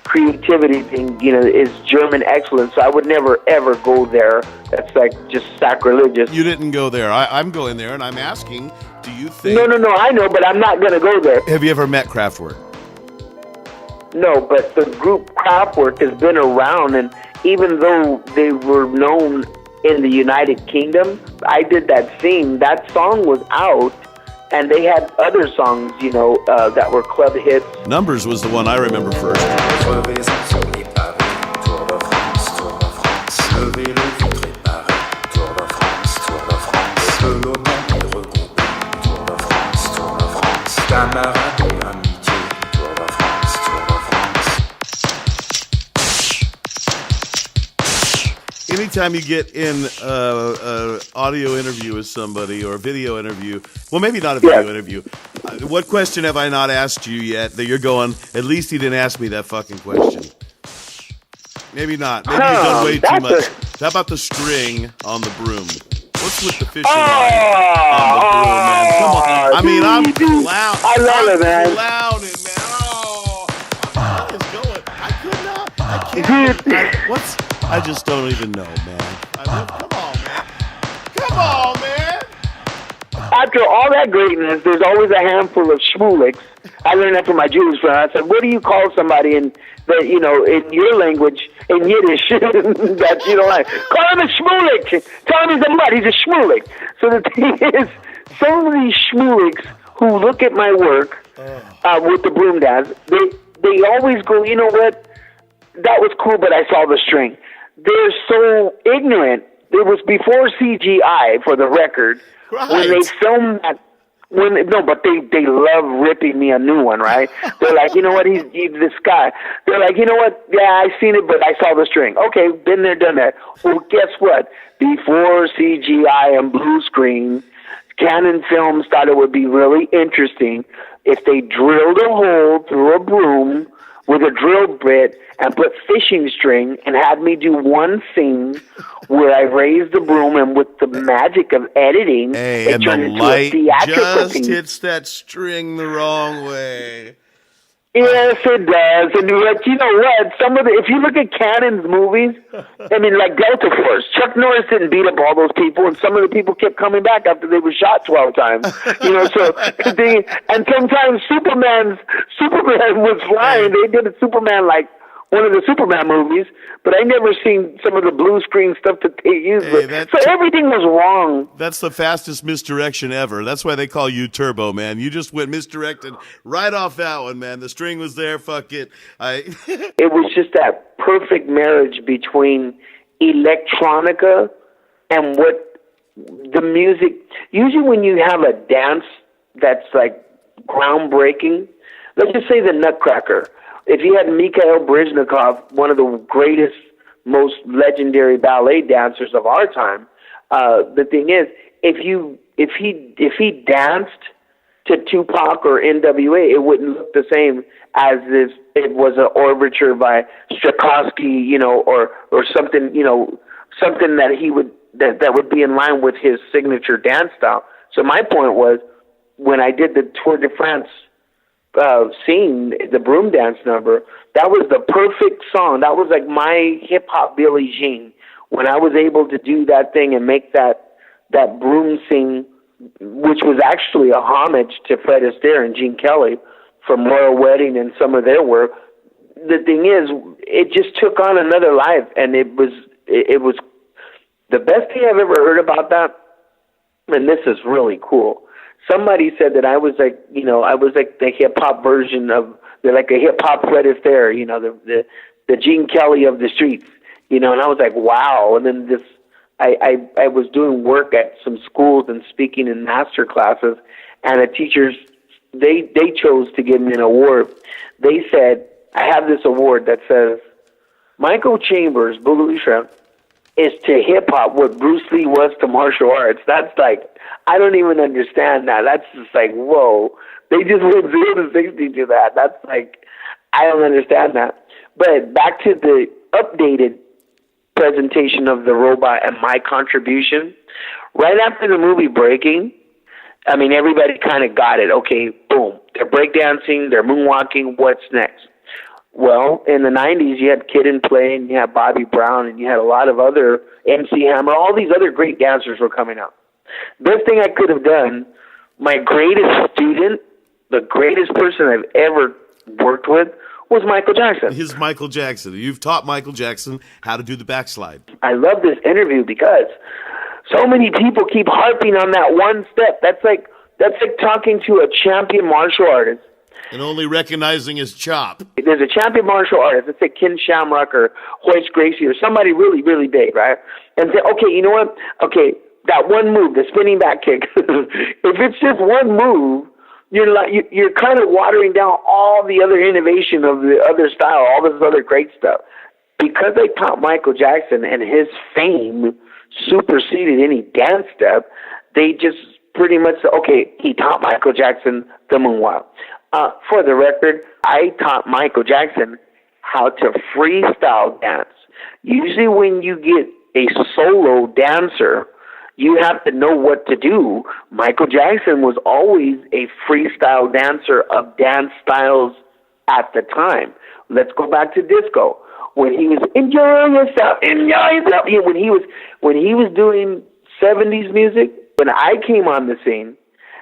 Creativity thing, is German excellence. So I would never ever go there. That's like just sacrilegious. You didn't go there. I'm going there, and I'm asking, do you think... No, I know, but I'm not going to go there. Have you ever met Kraftwerk? No, but the group Kraftwerk has been around, and even though they were known in the United Kingdom, I did that scene. That song was out, and they had other songs, that were club hits. Numbers was the one I remember first. Anytime you get in an audio interview with somebody or a video interview, well, maybe not a video interview, What question have I not asked you yet that you're going, at least he didn't ask me that fucking question? Maybe not. Maybe you've done way too much. How about the string on the broom? What's with the fishing line on the broom, man? Come on. I mean, I'm loud. I love it, man. Clowning, man. Oh, what is going? I could not. I can't. I just don't even know, man. Come on, man. Come on, man. After all that greatness, there's always a handful of schmoolicks. I learned that from my Jewish friend. I said, what do you call somebody in your language, in Yiddish, that you don't like? Call him a schmoolik. Tell him he's a mutt. He's a schmoolik. So the thing is, some of these schmoolicks who look at my work with the broom dance, they always go, you know what? That was cool, but I saw the string. They're so ignorant. It was before CGI, for the record. Right. When they filmed that, but they love ripping me a new one, right? They're like, you know what, he's this guy. They're like, you know what, yeah, I seen it, but I saw the string. Okay, been there, done that. Well, guess what? Before CGI and blue screen, Canon Films thought it would be really interesting if they drilled a hole through a broom with a drill bit and put fishing string and had me do one scene where I raised the broom, and with the magic of editing, it turned into a theatrical just hits that string the wrong way. Yes, it does. And you know what? If you look at Cannon's movies, I mean, like Delta Force, Chuck Norris didn't beat up all those people, and some of the people kept coming back after they were shot 12 times. And sometimes Superman was flying. They did a Superman like one of the Superman movies, but I never seen some of the blue screen stuff that they used. So everything was wrong. That's the fastest misdirection ever. That's why they call you Turbo, man. You just went misdirected right off that one, man. The string was there. Fuck it. It was just that perfect marriage between electronica and what the music. Usually when you have a dance that's like groundbreaking, let's just say the Nutcracker. If you had Mikhail Baryshnikov, one of the greatest, most legendary ballet dancers of our time, the thing is, if he danced to Tupac or NWA, it wouldn't look the same as if it was an overture by Stokowski, or something, something that he would that would be in line with his signature dance style. So my point was, when I did the Tour de France scene, the broom dance number, that was the perfect song. That was like my hip-hop Billie Jean. When I was able to do that thing and make that broom scene, which was actually a homage to Fred Astaire and Gene Kelly from Royal Wedding and some of their work, the thing is, it just took on another life, and it was the best thing I've ever heard about that, and this is really cool. Somebody said that I was like the hip hop version of, like a hip hop Fred Astaire, the Gene Kelly of the streets, and I was like, wow. And then I was doing work at some schools and speaking in master classes, and the teachers, they chose to give me an award. They said, I have this award that says, Michael Chambers, Bulusha, is to hip hop what Bruce Lee was to martial arts. That's like, I don't even understand that. That's just like, whoa. They just went 0 to 60 to that. That's like, I don't understand that. But back to the updated presentation of the robot and my contribution. Right after the movie Breaking, I mean, everybody kind of got it. Okay, boom. They're breakdancing, they're moonwalking. What's next? Well, in the 90s, you had Kid and Play, and you had Bobby Brown, and you had a lot of other MC Hammer. All these other great dancers were coming out. Best thing I could have done, my greatest student, the greatest person I've ever worked with, was Michael Jackson. His Michael Jackson. You've taught Michael Jackson how to do the backslide. I love this interview because so many people keep harping on that one step. That's like talking to a champion martial artist and only recognizing his chop. There's a champion martial artist, let's say Ken Shamrock or Hoist Gracie or somebody really, really big, right? And say, okay, you know what? Okay, that one move, the spinning back kick. If it's just one move, you're kind of watering down all the other innovation of the other style, all this other great stuff. Because they taught Michael Jackson and his fame superseded any dance step, they just pretty much, okay, he taught Michael Jackson the moonwalk. For the record, I taught Michael Jackson how to freestyle dance. Usually when you get a solo dancer, you have to know what to do. Michael Jackson was always a freestyle dancer of dance styles at the time. Let's go back to disco. When he was enjoy yourself. Yeah, when he was doing 70s music, when I came on the scene,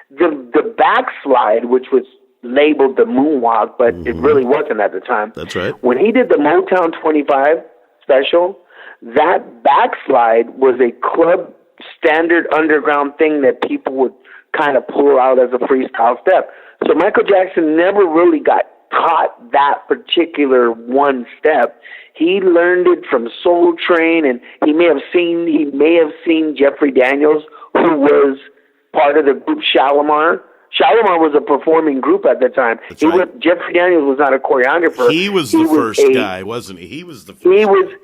the backslide, which was labeled the moonwalk, but it really wasn't at the time. That's right. When he did the Motown 25 special, that backslide was a club standard underground thing that people would kind of pull out as a freestyle step. So Michael Jackson never really got taught that particular one step. He learned it from Soul Train, and he may have seen Jeffrey Daniels, who was part of the group Shalimar. Shalimar was a performing group at the time. Jeffrey Daniels was not a choreographer. He was the first guy, wasn't he? He was the first.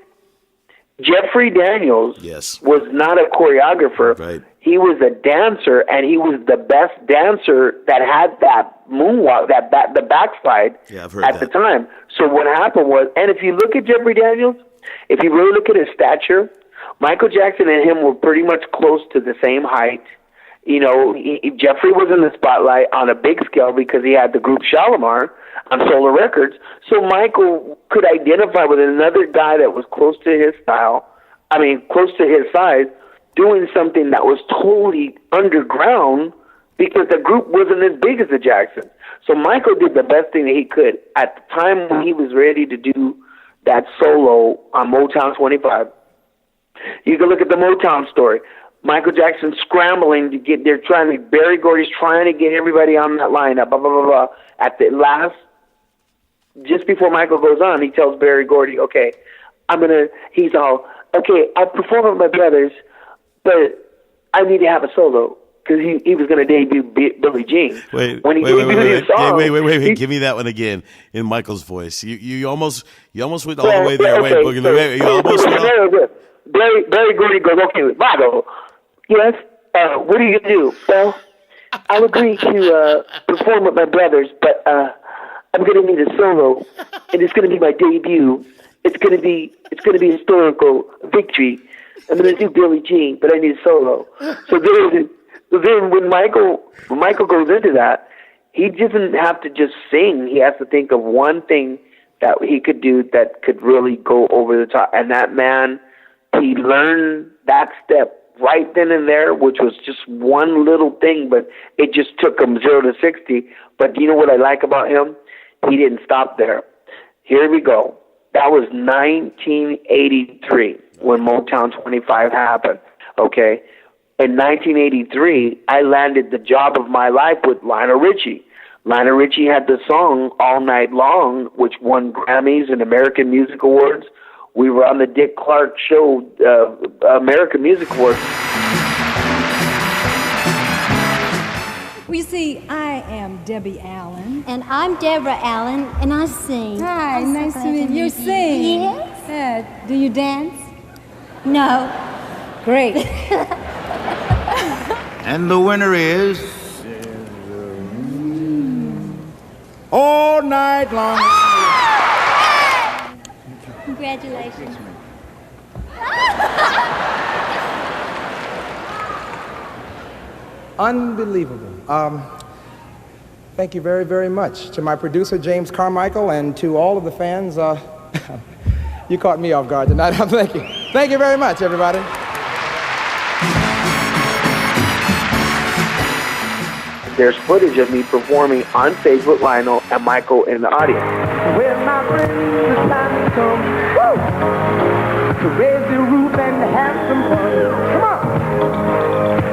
Jeffrey Daniels was not a choreographer. Right. He was a dancer, and he was the best dancer that had that moonwalk, the backslide at the time. So what happened was, and if you look at Jeffrey Daniels, if you really look at his stature, Michael Jackson and him were pretty much close to the same height. You know, Jeffrey was in the spotlight on a big scale because he had the group Shalimar on Solar Records. So Michael could identify with another guy that was close to his close to his size, doing something that was totally underground because the group wasn't as big as the Jacksons. So Michael did the best thing that he could. At the time when he was ready to do that solo on Motown 25, you can look at the Motown story. Michael Jackson scrambling to get there, Berry Gordy's trying to get everybody on that lineup, blah, blah, blah, blah. At the last, just before Michael goes on, he tells Berry Gordy, okay, he's all, okay, I perform with my brothers, but I need to have a solo, because he was going to debut Billie Jean. Wait, give me that one again in Michael's voice. You almost went all the way there. Okay, you almost went all... Berry Gordy goes, okay, Michael, yes, what are you going to do? Well, I'll agree to perform with my brothers, but I'm going to need a solo, and it's going to be my debut. It's going to be a historical victory. I'm going to do Billie Jean, but I need a solo. So then when Michael goes into that, he doesn't have to just sing. He has to think of one thing that he could do that could really go over the top. And that man, he learned that step right then and there, which was just one little thing, but it just took him 0 to 60. But you know what I like about him? He didn't stop there. Here we go. That was 1983 when Motown 25 happened, okay? In 1983, I landed the job of my life with Lionel Richie. Lionel Richie had the song All Night Long, which won Grammys and American Music Awards. We were on the Dick Clark Show, American Music Awards. Well, you see, I am Debbie Allen. And I'm Deborah Allen, and I sing. Hi, nice to meet you. You sing? Yes. Do you dance? No. Great. And the winner is... All Night Long. Congratulations. Unbelievable. Thank you very, very much. To my producer, James Carmichael, and to all of the fans, you caught me off guard tonight. Thank you. Thank you very much, everybody. There's footage of me performing on stage with Lionel and Michael in the audience. Well, my friends, it's time to come, to raise the roof and have some fun. Come on!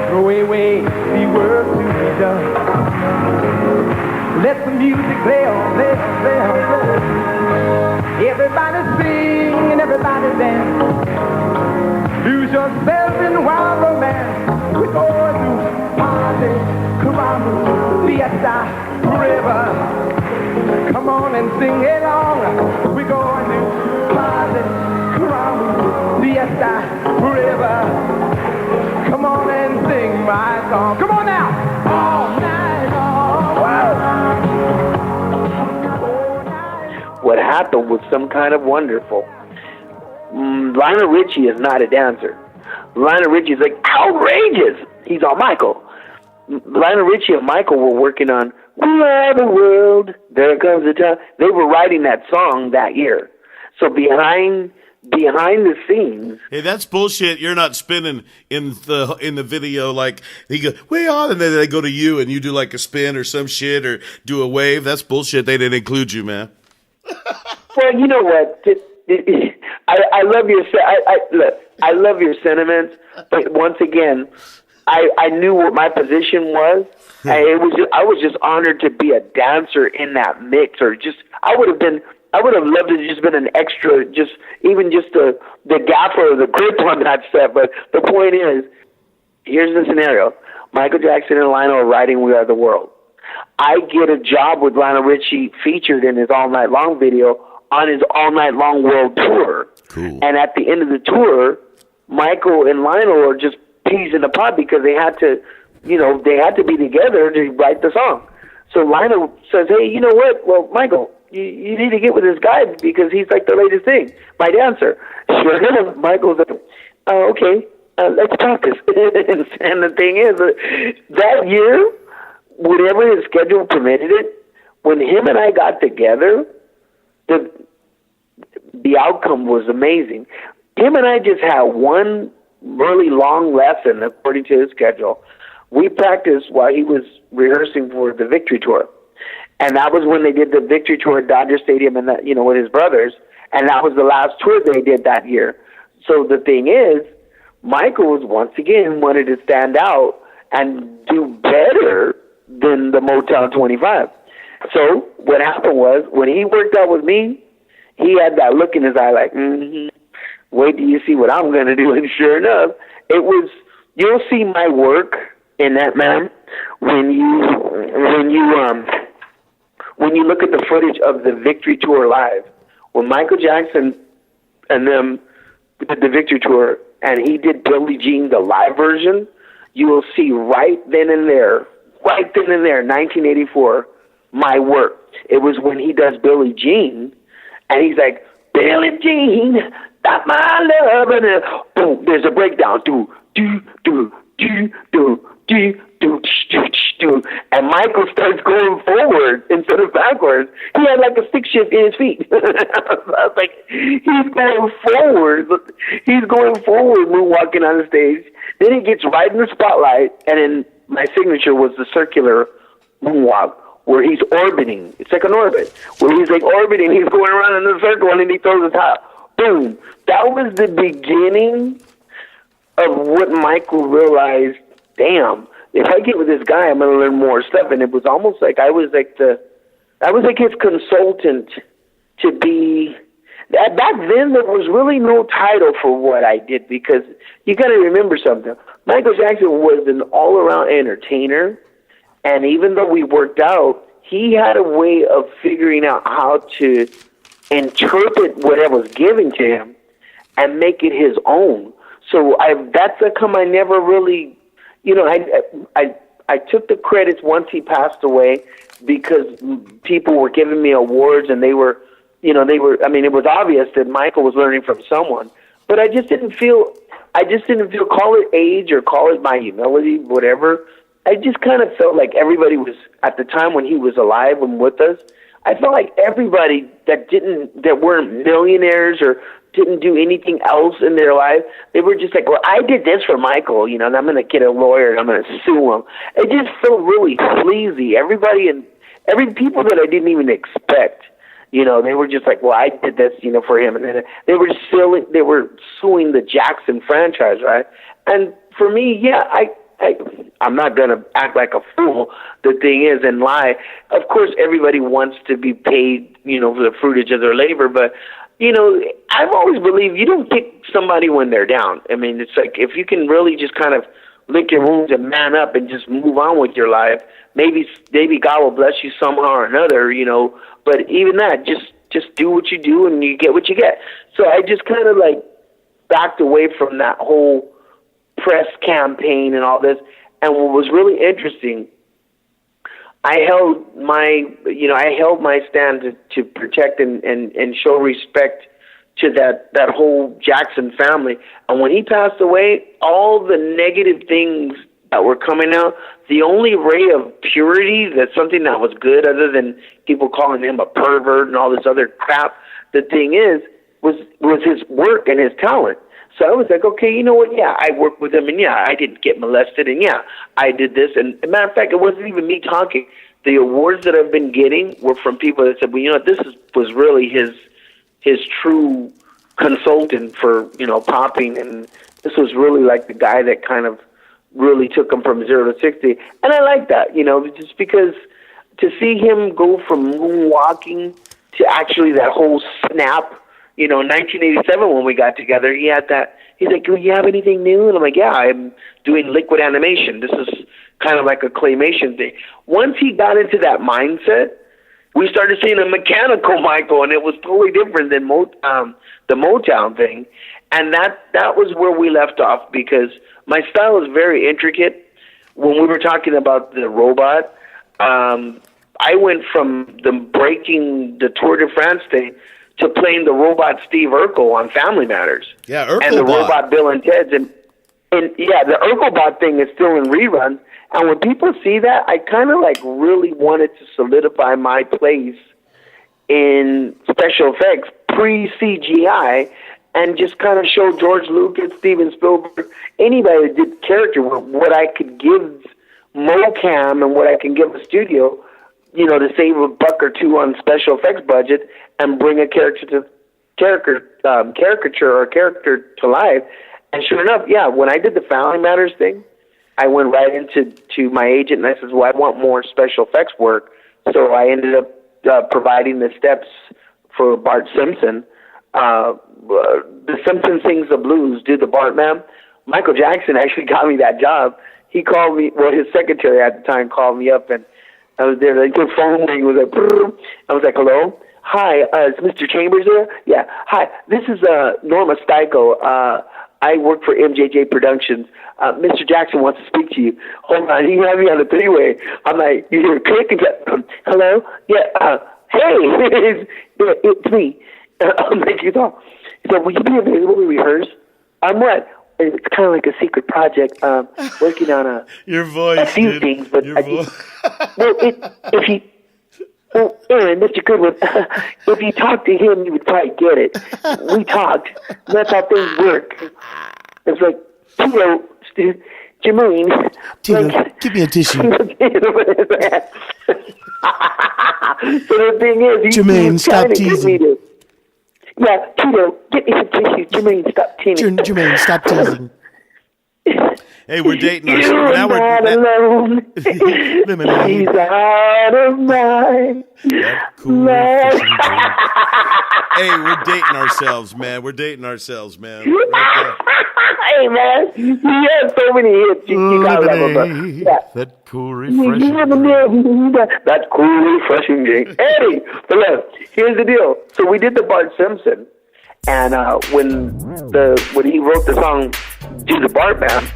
Throw away the work to be done. Let the music play on, play on, play on, play on. Everybody sing and everybody dance. Lose yourself in wild romance. We're going to party, caramba, fiesta, forever. Come on and sing along. We're going to party, caramba, fiesta, forever. Come on and sing my song. Come on now. happened was some kind of wonderful. Lionel Richie is not a dancer. Lionel Richie is like, outrageous! He's all Michael. Lionel Richie and Michael were working on We Are the World, There Comes the Time. They were writing that song that year. So behind the scenes. Hey, that's bullshit. You're not spinning in the video like he goes, way on, and then they go to you and you do like a spin or some shit or do a wave. That's bullshit. They didn't include you, man. Well, you know what? I love your look. I love your sentiments, but once again, I knew what my position was. I was just honored to be a dancer in that mix, or just I would have loved to just been an extra, just the gaffer or the grip on that set. But the point is, here's the scenario: Michael Jackson and Lionel are writing "We Are the World." I get a job with Lionel Richie featured in his All Night Long video on his All Night Long World Tour. Cool. And at the end of the tour, Michael and Lionel are just peas in the pod because they had to be together to write the song. So Lionel says, hey, you know what? Well, Michael, you need to get with this guy because he's like the latest thing, my dancer. Sure enough, Michael's like, oh, okay, let's practice. And the thing is, that year, whenever his schedule permitted it, when him and I got together, the outcome was amazing. Him and I just had one really long lesson according to his schedule. We practiced while he was rehearsing for the Victory Tour. And that was when they did the Victory Tour at Dodger Stadium and that, with his brothers. And that was the last tour they did that year. So the thing is, Michael was once again wanted to stand out and do better than the Motown 25. So what happened was, when he worked out with me, he had that look in his eye like, wait till you see what I'm going to do. And sure enough, you'll see my work in that, man, when you look at the footage of the Victory Tour live. When Michael Jackson and them did the Victory Tour and he did Billie Jean, the live version, you will see right then and there, 1984, my work. It was when he does Billie Jean, and he's like, Billie Jean, that's my love, and then boom, there's a breakdown. Do, do, do, do, do, do, do, do, and Michael starts going forward instead of backwards. He had like a stick shift in his feet. I was like, he's going forward. He's going forward, moonwalking on the stage. Then he gets right in the spotlight, and then my signature was the circular moonwalk, where he's orbiting. It's like an orbit, where he's like orbiting. He's going around in a circle, and then he throws the top. Boom. That was the beginning of what Michael realized, damn, if I get with this guy, I'm going to learn more stuff. And it was almost like I was like his consultant to be. Back then, there was really no title for what I did, because you got to remember something. Michael Jackson was an all-around entertainer, and even though we worked out, he had a way of figuring out how to interpret whatever was given to him and make it his own. So that's a come I never really, I took the credits once he passed away, because people were giving me awards, and it was obvious that Michael was learning from someone. But I just didn't feel, call it age or call it my humility, whatever. I just kind of felt like everybody was, at the time when he was alive and with us, I felt like everybody that weren't millionaires or didn't do anything else in their life, they were just like, well, I did this for Michael, and I'm going to get a lawyer and I'm going to sue him. It just felt really sleazy. Every people that I didn't even expect, they were just like, well, I did this, for him. And then they were suing the Jackson franchise, right? And for me, yeah, I'm not going to act like a fool. The thing is, and lie. Of course, everybody wants to be paid, for the fruitage of their labor. But, I've always believed you don't kick somebody when they're down. I mean, it's like, if you can really just kind of lick your wounds and man up and just move on with your life, maybe God will bless you somehow or another, But even that, just do what you do and you get what you get. So I just kind of like backed away from that whole press campaign and all this. And what was really interesting, I held my stand to protect and show respect to that whole Jackson family. And when he passed away, all the negative things that were coming out, the only ray of purity, that's something that was good, other than people calling him a pervert and all this other crap, the thing was his work and his talent. So I was like, okay, you know what? Yeah, I worked with him, and yeah, I didn't get molested, and yeah, I did this. And as a matter of fact, it wasn't even me talking. The awards that I've been getting were from people that said, well, you know, this was really his true consultant for, you know, popping, and this was really like the guy that kind of really took him from 0 to 60. And I like that, you know, just because to see him go from moonwalking to actually that whole snap. You know, in 1987 when we got together, he had that. He's like, do you have anything new? And I'm like, yeah, I'm doing liquid animation. This is kind of like a claymation thing. Once he got into that mindset, we started seeing a mechanical Michael, and it was totally different than the Motown thing. And that was where we left off, because my style is very intricate. When we were talking about the robot, I went from breaking the Tour de France thing to playing the robot Steve Urkel on Family Matters. Yeah, Urkelbot. And the robot Bill and Ted's. And yeah, the Urkelbot thing is still in rerun. And when people see that, I kind of like really wanted to solidify my place in special effects pre-CGI and just kind of show George Lucas, Steven Spielberg, anybody that did character work, what I could give mocap and what I can give a studio, you know, to save $1 or $2 on special effects budget and bring a caricature or character to life. And sure enough, yeah, when I did the Family Matters thing, I went right into my agent and I said, well, I want more special effects work. So I ended up providing the steps for Bart Simpson. The Simpson sings the blues, do the Bart man. Michael Jackson actually got me that job. He called me, well, his secretary at the time called me up, and I was there. Like, the phone ring was like, brrr. I was like, hello? Hi, is Mr. Chambers there? Yeah. Hi, this is Norma Stico. I work for MJJ Productions. Mr. Jackson wants to speak to you. Hold on, he had me on the three-way. I'm like, you hear a click and go, hello? Yeah, hey, it's me. I'm like, you know, he said, will you be available to rehearse? I'm what? It's kind of like a secret project. Working on a few things, but Aaron, Mr. Goodwin, if you talk to him, you would probably get it. We talked. That's how things work. It's like, Tito, Jermaine. Tito, give me a tissue. So the thing is, Jermaine, stop teasing. Yeah, Tito, get me some tissue. Jermaine, stop teasing. Jermaine, stop teasing. Hey, we're dating ourselves. You're not alone. He's out of my life. Hey, we're dating ourselves, man. We're dating ourselves, man. Right hey, man. He has so many hits. You gotta love him. Yeah. That cool, refreshing That cool, refreshing drink. Hey, but look, here's the deal. So we did the Bart Simpson, and when he wrote the song "Do the Bart Man,"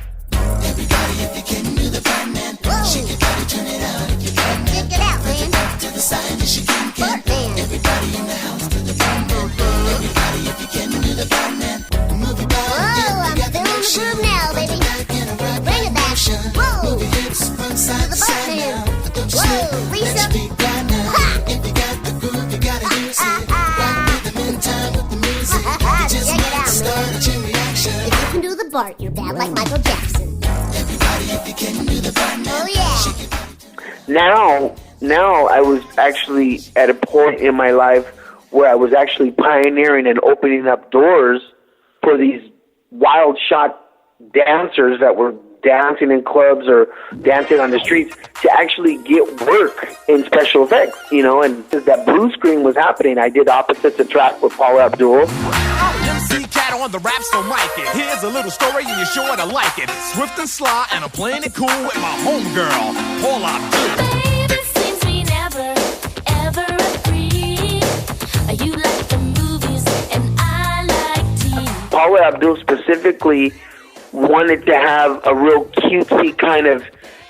everybody, if you can do the Batman, shake your body, turn it out. If you can, check it out, man. Back to the side, yes you can. Everybody in the house, do the Batman. Everybody, if you can do the Batman, move your body. Whoa, I'm feeling the groove now, baby. Bring it back. Whoa, move your hips from side to side now. Whoa, Lisa. Ha! If you got the groove, you gotta use it. Rock with them in time with the music. You just might start a chain reaction. If you can do the Bart, you're bad like Michael Jackson. Everybody, if you can do the Batman. Oh yeah. Now I was actually at a point in my life where I was actually pioneering and opening up doors for these wild shot dancers that were dancing in clubs or dancing on the streets to actually get work in special effects, you know, and that blue screen was happening. I did Opposites Attract with Paula Abdul. MC Cat on the rap, so mic it. Here's a little story and you're sure to like it. Swift and sly and I'm playing it cool with my homegirl, Paula Abdul. Baby, seems we never, ever agree. You like the movies and I like tea. Paula Abdul specifically wanted to have a real cutesy kind of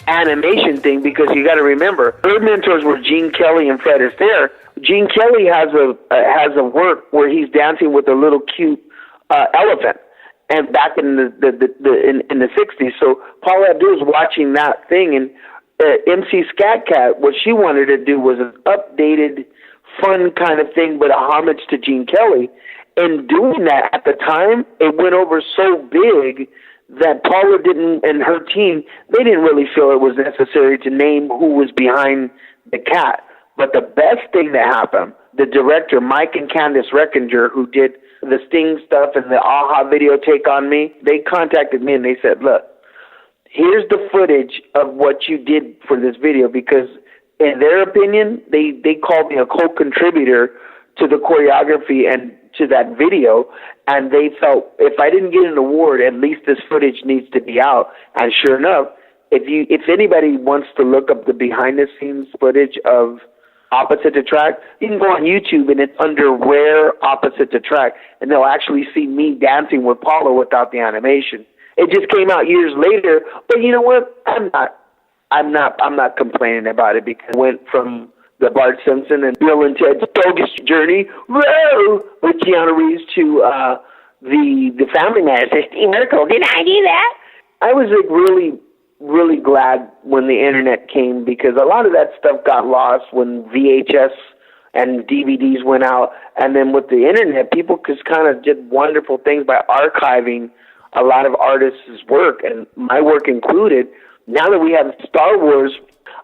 animation thing, because you got to remember, her mentors were Gene Kelly and Fred Astaire. Gene Kelly has a work where he's dancing with a little cute elephant, and back in the 60s. So Paula Abdul was watching that thing, and MC Scat Cat, what she wanted to do was an updated, fun kind of thing, but a homage to Gene Kelly. And doing that at the time, it went over so big that Paula and her team, they didn't really feel it was necessary to name who was behind the cat. But the best thing that happened, the director, Mike and Candace Reckinger, who did the Sting stuff and the AHA video Take On Me, they contacted me and they said, look, here's the footage of what you did for this video, because in their opinion, they called me a co-contributor to the choreography and to that video, and they felt if I didn't get an award, at least this footage needs to be out. And sure enough, if anybody wants to look up the behind-the-scenes footage of Opposite Attract, you can go on YouTube and it's under Rare Opposite Attract, and they'll actually see me dancing with Paula without the animation. It just came out years later, but you know what? I'm not complaining about it, because it went from the Bart Simpson and Bill and Ted's Bogus Journey, whoa, with Keanu Reeves, to the Family Matters. Steve Urkel, did I do that? I was like really glad when the internet came, because a lot of that stuff got lost when VHS and DVDs went out, and then with the internet, people just kind of did wonderful things by archiving a lot of artists' work, and my work included. Now that we have Star Wars,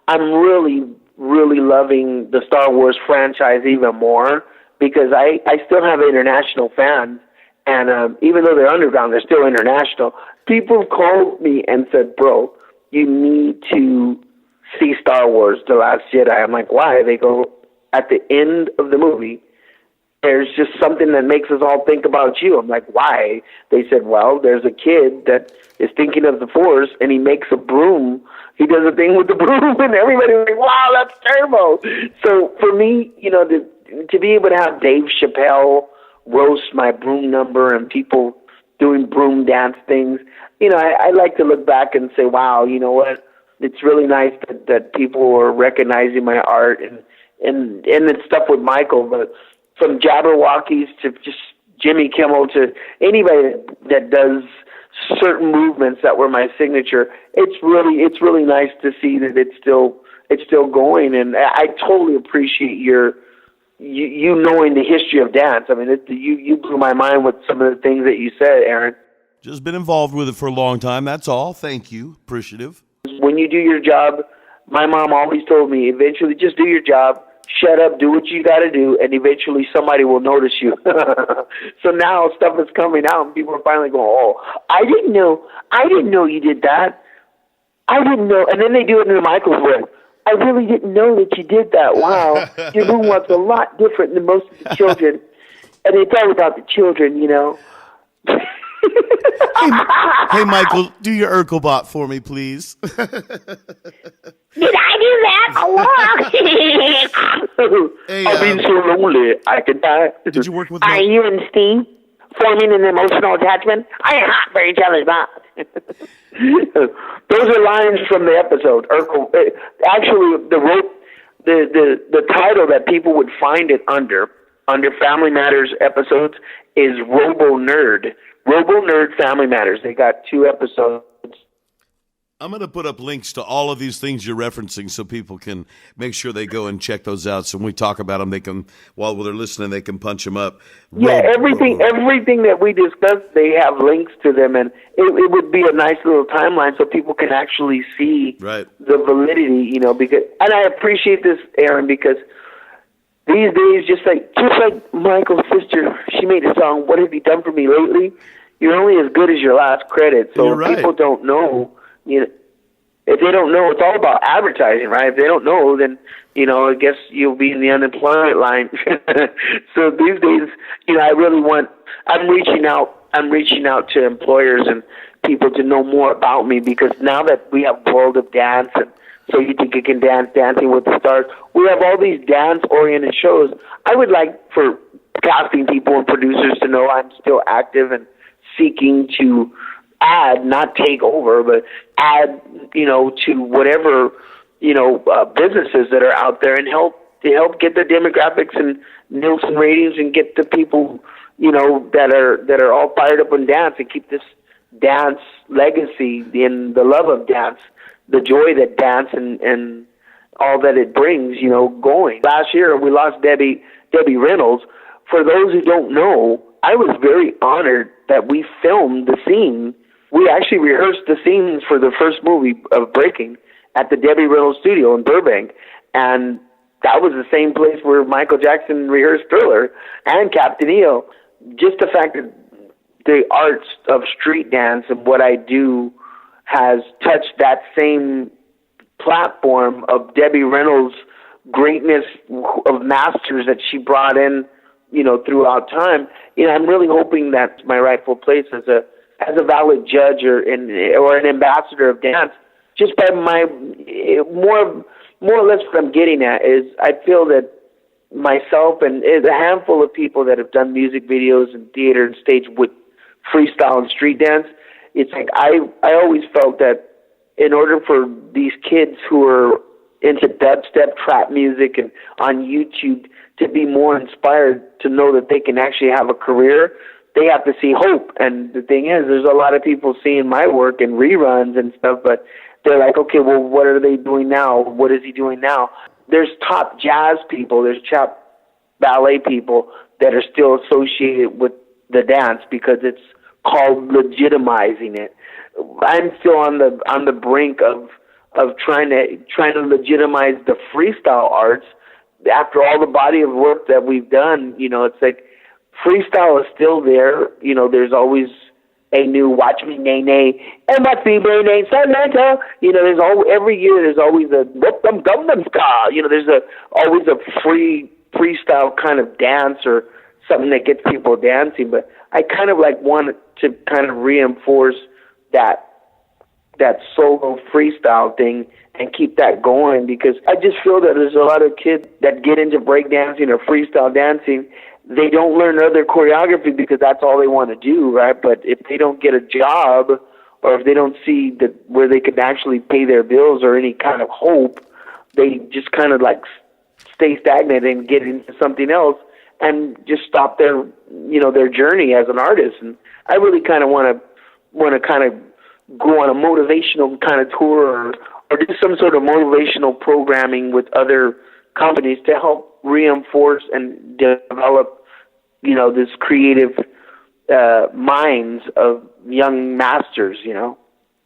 I'm really loving the Star Wars franchise even more, because I still have international fans, and even though they're underground, they're still international. People have called me and said, bro, you need to see Star Wars, The Last Jedi. I'm like, why? They go, at the end of the movie, there's just something that makes us all think about you. I'm like, why? They said, well, there's a kid that is thinking of the Force, and he makes a broom. He does a thing with the broom, and everybody's like, wow, that's turbo. So for me, you know, to be able to have Dave Chappelle roast my broom number and people doing broom dance things, you know, I like to look back and say, wow, you know what? It's really nice that people are recognizing my art, and it's stuff with Michael, but from Jabberwockies to just Jimmy Kimmel to anybody that does certain movements that were my signature, it's really nice to see that it's still going, and I totally appreciate you knowing the history of dance. I mean, you blew my mind with some of the things that you said, Aaron. Just been involved with it for a long time, that's all. Thank you. Appreciative. When you do your job, my mom always told me, eventually just do your job, shut up, do what you got to do, and eventually somebody will notice you. So now stuff is coming out, and people are finally going, oh, I didn't know you did that. I didn't know. And then they do it in the microwave. I really didn't know that you did that. Wow. Your room was a lot different than most of the children. And it's all about the children, you know. Hey, Michael, do your Urkelbot for me, please. Did I do that? I've been so lonely, I could die. Did you work with Are you and Steve forming an emotional attachment? I am not very jealous about. Those are lines from the episode. Urkel, actually, the title that people would find it under Family Matters episodes is Robo Nerd. Robo Nerd Family Matters. They got 2 episodes. I'm going to put up links to all of these things you're referencing so people can make sure they go and check those out. So when we talk about them, they can, while they're listening, they can punch them up. Yeah, everything that we discussed, they have links to them, and it would be a nice little timeline so people can actually see the validity, you know. Because, and I appreciate this, Aaron, because these days, just like Michael's sister, she made a song, "What Have You Done For Me Lately?" You're only as good as your last credit. So if people don't know, you know, if they don't know, it's all about advertising, right? If they don't know, then, you know, I guess you'll be in the unemployment line. So these days, you know, I'm reaching out to employers and people to know more about me, because now that we have World of Dance and So You Think You Can Dance, Dancing with the Stars, we have all these dance-oriented shows. I would like for casting people and producers to know I'm still active and seeking to add, not take over, but add to whatever, businesses that are out there and help get the demographics and Nielsen ratings and get the people, that are all fired up on dance and keep this dance legacy and the love of dance, the joy that dance and all that it brings, going. Last year we lost Debbie Reynolds. For those who don't know, I was very honored that we filmed the scene. We actually rehearsed the scenes for the first movie of Breakin at the Debbie Reynolds studio in Burbank, and that was the same place where Michael Jackson rehearsed Thriller and Captain EO. Just the fact that the arts of street dance and what I do has touched that same platform of Debbie Reynolds' greatness of masters that she brought in, throughout time. I'm really hoping that's my rightful place as a valid judge or an ambassador of dance. Just by my more or less what I'm getting at is I feel that myself and a handful of people that have done music videos and theater and stage with freestyle and street dance, it's like I always felt that in order for these kids who are into dubstep, trap music, and on YouTube to be more inspired to know that they can actually have a career, they have to see hope. And the thing is, there's a lot of people seeing my work and reruns and stuff, but they're like, okay, well, what are they doing now? What is he doing now? There's top jazz people, there's top ballet people that are still associated with the dance because it's called legitimizing it. I'm still on the brink of trying to legitimize the freestyle arts. After all the body of work that we've done, it's like freestyle is still there. There's always a new Watch Me Nay Nay and my fever name Samantha. There's every year there's always a Gangnam Style. There's always a freestyle kind of dance or something that gets people dancing. But I kind of want to kind of reinforce that solo freestyle thing and keep that going, because I just feel that there's a lot of kids that get into breakdancing or freestyle dancing. They don't learn other choreography because that's all they want to do, right? But if they don't get a job or if they don't see where they can actually pay their bills or any kind of hope, they just kind of stay stagnant and get into something else and just stop their journey as an artist. And I really kind of want to kind of go on a motivational kind of tour or do some sort of motivational programming with other companies to help reinforce and develop, this creative minds of young masters,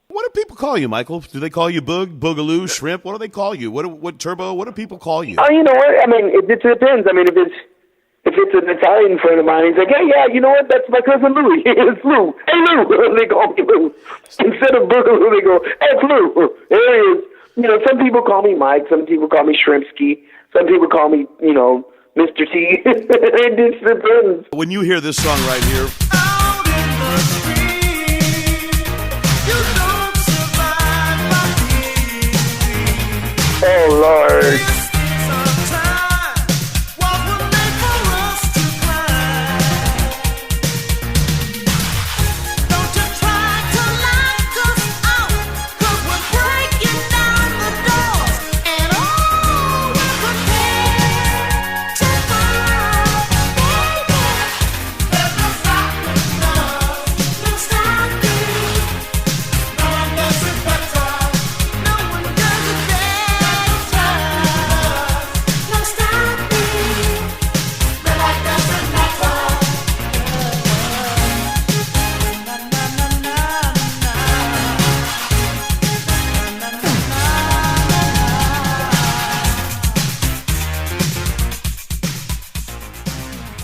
What do people call you, Michael? Do they call you Boogaloo, Shrimp? What do they call you? What Turbo? What do people call you? Oh, you know what? I mean, it depends. I mean, if it's an Italian friend of mine, he's like, hey, yeah, you know what? That's my cousin Louie. It's Lou. Hey, Lou. They call me Lou. Instead of Boogaloo, they go, hey, it's Lou. There he is. Some people call me Mike. Some people call me Shrimpski. Some people call me, Mr. T. It just depends. When you hear this song right here, oh, Lord.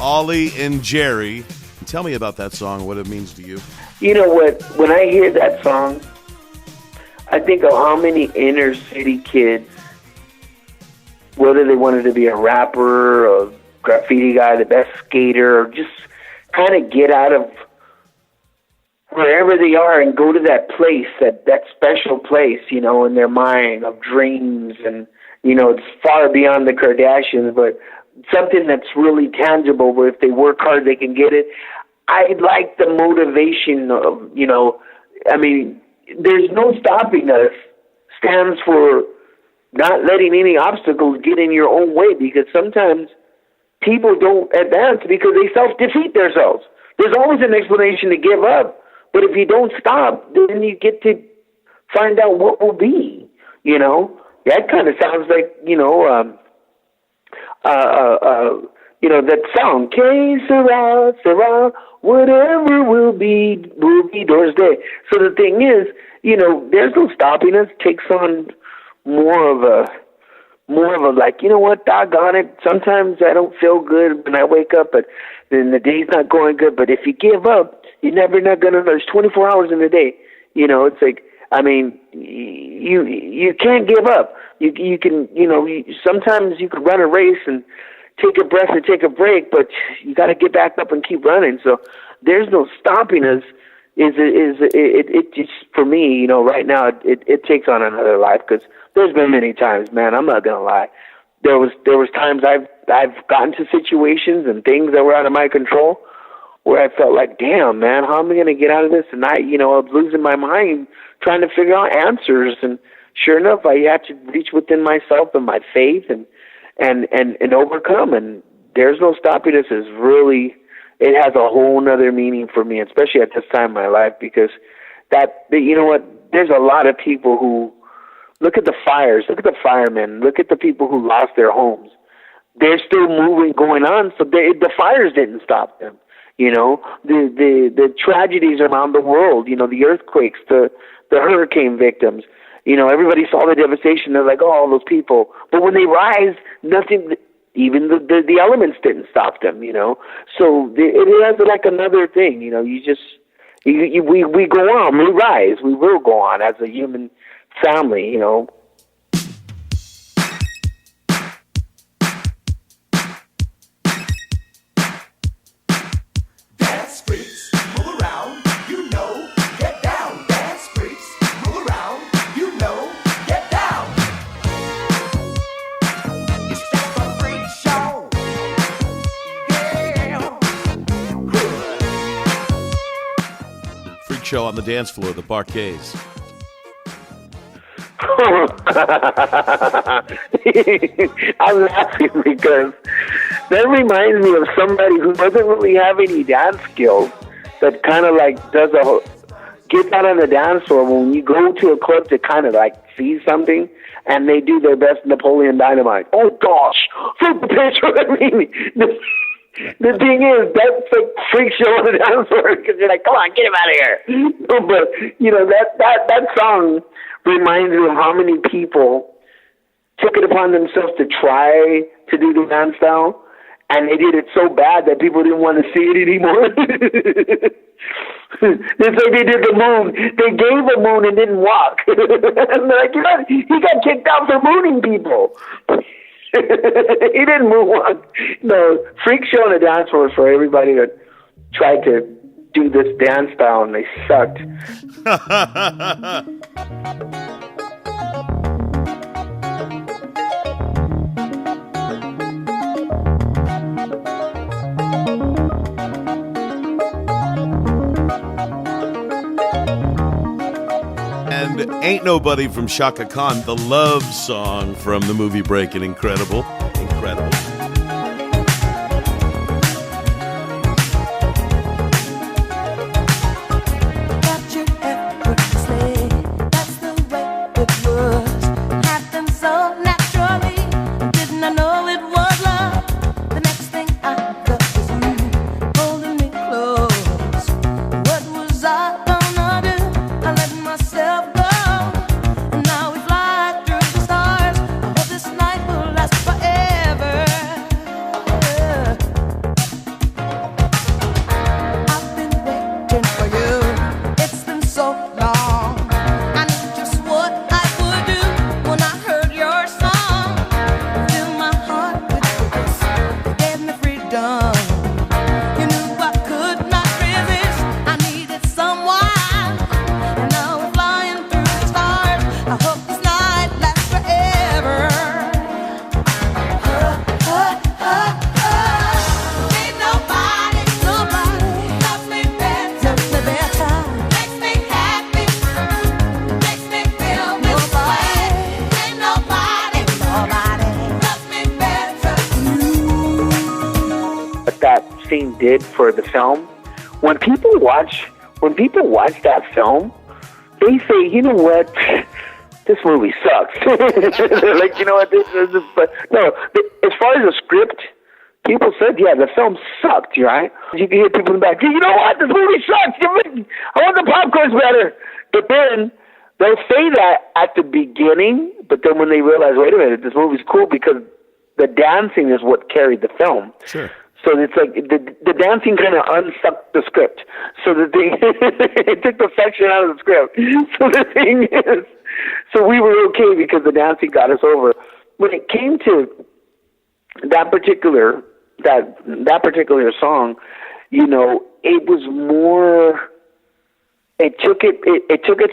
Ollie and Jerry. Tell me about that song, what it means to you. You know what? When I hear that song, I think of how many inner city kids, whether they wanted to be a rapper, a graffiti guy, the best skater, or just kind of get out of wherever they are and go to that place, that special place, in their mind of dreams. And, it's far beyond the Kardashians, but something that's really tangible where if they work hard, they can get it. I like the motivation of, I mean, there's no stopping us stands for not letting any obstacles get in your own way, because sometimes people don't advance because they self-defeat themselves. There's always an explanation to give up, but if you don't stop, then you get to find out what will be, you know? That kind of sounds like, that song, Que sera, sera, whatever will be Doors Day. So the thing is, there's no stopping us. It takes on more of a like, you know what, doggone it, sometimes I don't feel good when I wake up, but then the day's not going good. But if you give up, you're never not going to, there's 24 hours in a day. It's like, I mean, you can't give up. You can, sometimes you could run a race and take a breath and take a break, but you got to get back up and keep running. So there's no stopping us. It just, for me, right now it takes on another life, because there's been many times, man, I'm not gonna lie. There was times I've gotten to situations and things that were out of my control where I felt like, damn, man, how am I gonna get out of this? And I was losing my mind trying to figure out answers. And sure enough, I had to reach within myself and my faith and overcome. And there's no stopping us is really, it has a whole nother meaning for me, especially at this time in my life, because there's a lot of people who, look at the fires, look at the firemen, look at the people who lost their homes. They're still moving, going on, so the fires didn't stop them. The tragedies around the world, the earthquakes, the hurricane victims, everybody saw the devastation. They're like, oh, all those people. But when they rise, nothing, even the elements didn't stop them, So it has like another thing, we go on, we rise, we will go on as a human family, Dance freaks, move around, get down. Dance freaks, move around, get down. It's just a freak show. Yeah. Freak show on the dance floor, the parquets. I'm laughing because that reminds me of somebody who doesn't really have any dance skills, that kind of like gets out on the dance floor when you go to a club to kind of like see something, and they do their best Napoleon Dynamite. Oh gosh, flip the picture. I mean, the thing is, that's a freak show on the dance floor, because you're like, come on, get him out of here. But that song reminds me of how many people took it upon themselves to try to do the dance style, and they did it so bad that people didn't want to see it anymore. It's like they did the moon. They gave a moon and didn't walk. And they're like, he got kicked out for mooning people. He didn't move on. No, freak show on the dance floor for everybody that tried to do this dance style, and they sucked. And Ain't Nobody from Shaka Khan, the love song from the movie Breakin'. Incredible. Now we fly through the stars. I hope this night will last forever. did for the film, when people watch that film, they say, you know what, this movie sucks. They're like, you know what, this is, but no, as far as the script, people said, yeah, the film sucked, right? You can hear people in the back, you know what, this movie sucks. I want the popcorn's better. But then they'll say that at the beginning, but then when they realize, wait a minute, this movie's cool because the dancing is what carried the film. Sure. So it's like the dancing kind of unsucked the script. So the thing, it took the section out of the script. So the thing is, so we were okay because the dancing got us over. When it came to that particular song, you know, it was more. It took it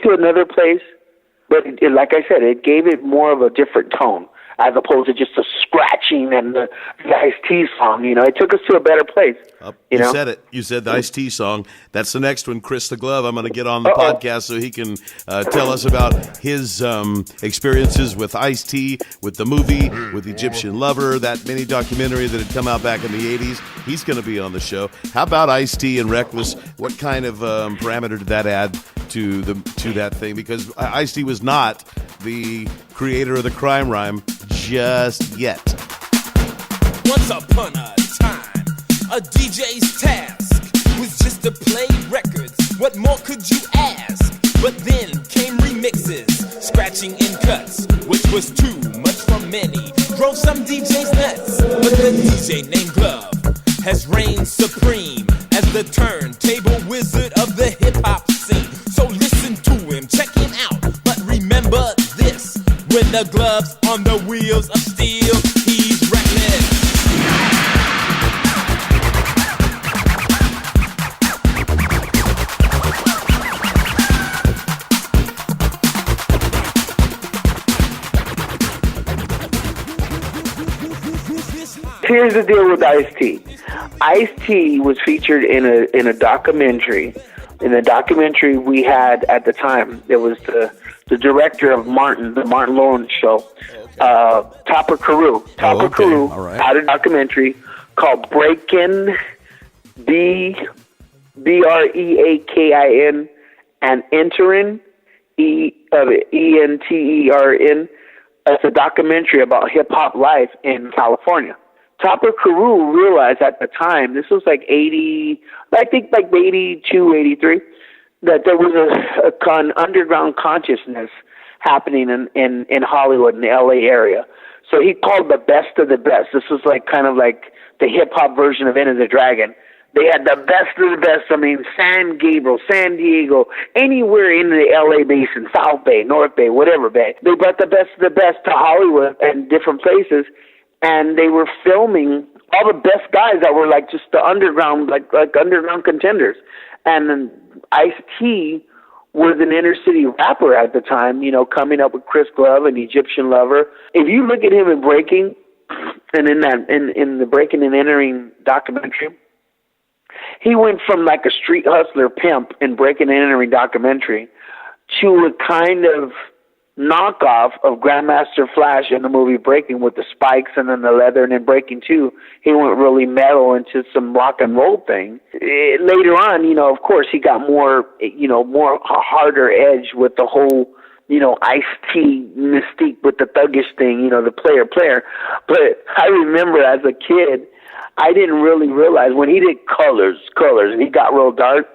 to another place, but like I said, it gave it more of a different tone as opposed to just the scratching and the Ice-T song. You know, it took us to a better place. You said it. You said the Ice-T song. That's the next one, Chris the Glove. I'm going to get on the podcast so he can tell us about his experiences with Ice-T, with the movie, with Egyptian Lover, that mini documentary that had come out back in the 80s. He's going to be on the show. How about Ice-T and Reckless? What kind of parameter did that add to that thing? Because Ice-T was not the creator of the crime rhyme just yet. Once upon a time, a DJ's task was just to play records. What more could you ask? But then came remixes, scratching and cuts, which was too much for many. Drove some DJs nuts, but the DJ named Glove has reigned supreme as the turntable wizard of the hip-hop scene. So listen to him, check him out, but remember this: when the glove's on the wheels of steel, he's reckless. Here's the deal with Ice-T. Ice-T was featured in a documentary. In the documentary we had at the time, there was the director of the Martin Lawrence show, Topper Carew. Topper Carew had a documentary called Breakin, Breakin, and Enterin, Entern. It's a documentary about hip-hop life in California. Topper Carew realized at the time, this was like 82, 83, that there was an underground consciousness happening in Hollywood, in the LA area. So he called the best of the best. This was like kind of like the hip-hop version of Enter the Dragon. They had the best of the best. I mean, San Gabriel, San Diego, anywhere in the LA basin, South Bay, North Bay, whatever bay. They brought the best of the best to Hollywood and different places. And they were filming all the best guys that were like just the underground, like underground contenders. And Ice-T was an inner city rapper at the time, you know, coming up with Chris Glove and Egyptian Lover. If you look at him in Breaking, and in the Breaking and Entering documentary, he went from like a street hustler pimp in Breaking and Entering documentary to a kind of knockoff of Grandmaster Flash in the movie Breaking with the spikes and then the leather, and then Breaking 2, he went really metal into some rock and roll thing. Later on, you know, of course, he got more harder edge with the whole, you know, Ice-T mystique with the thuggish thing, you know, the player. But I remember as a kid, I didn't really realize when he did Colors, and he got real dark,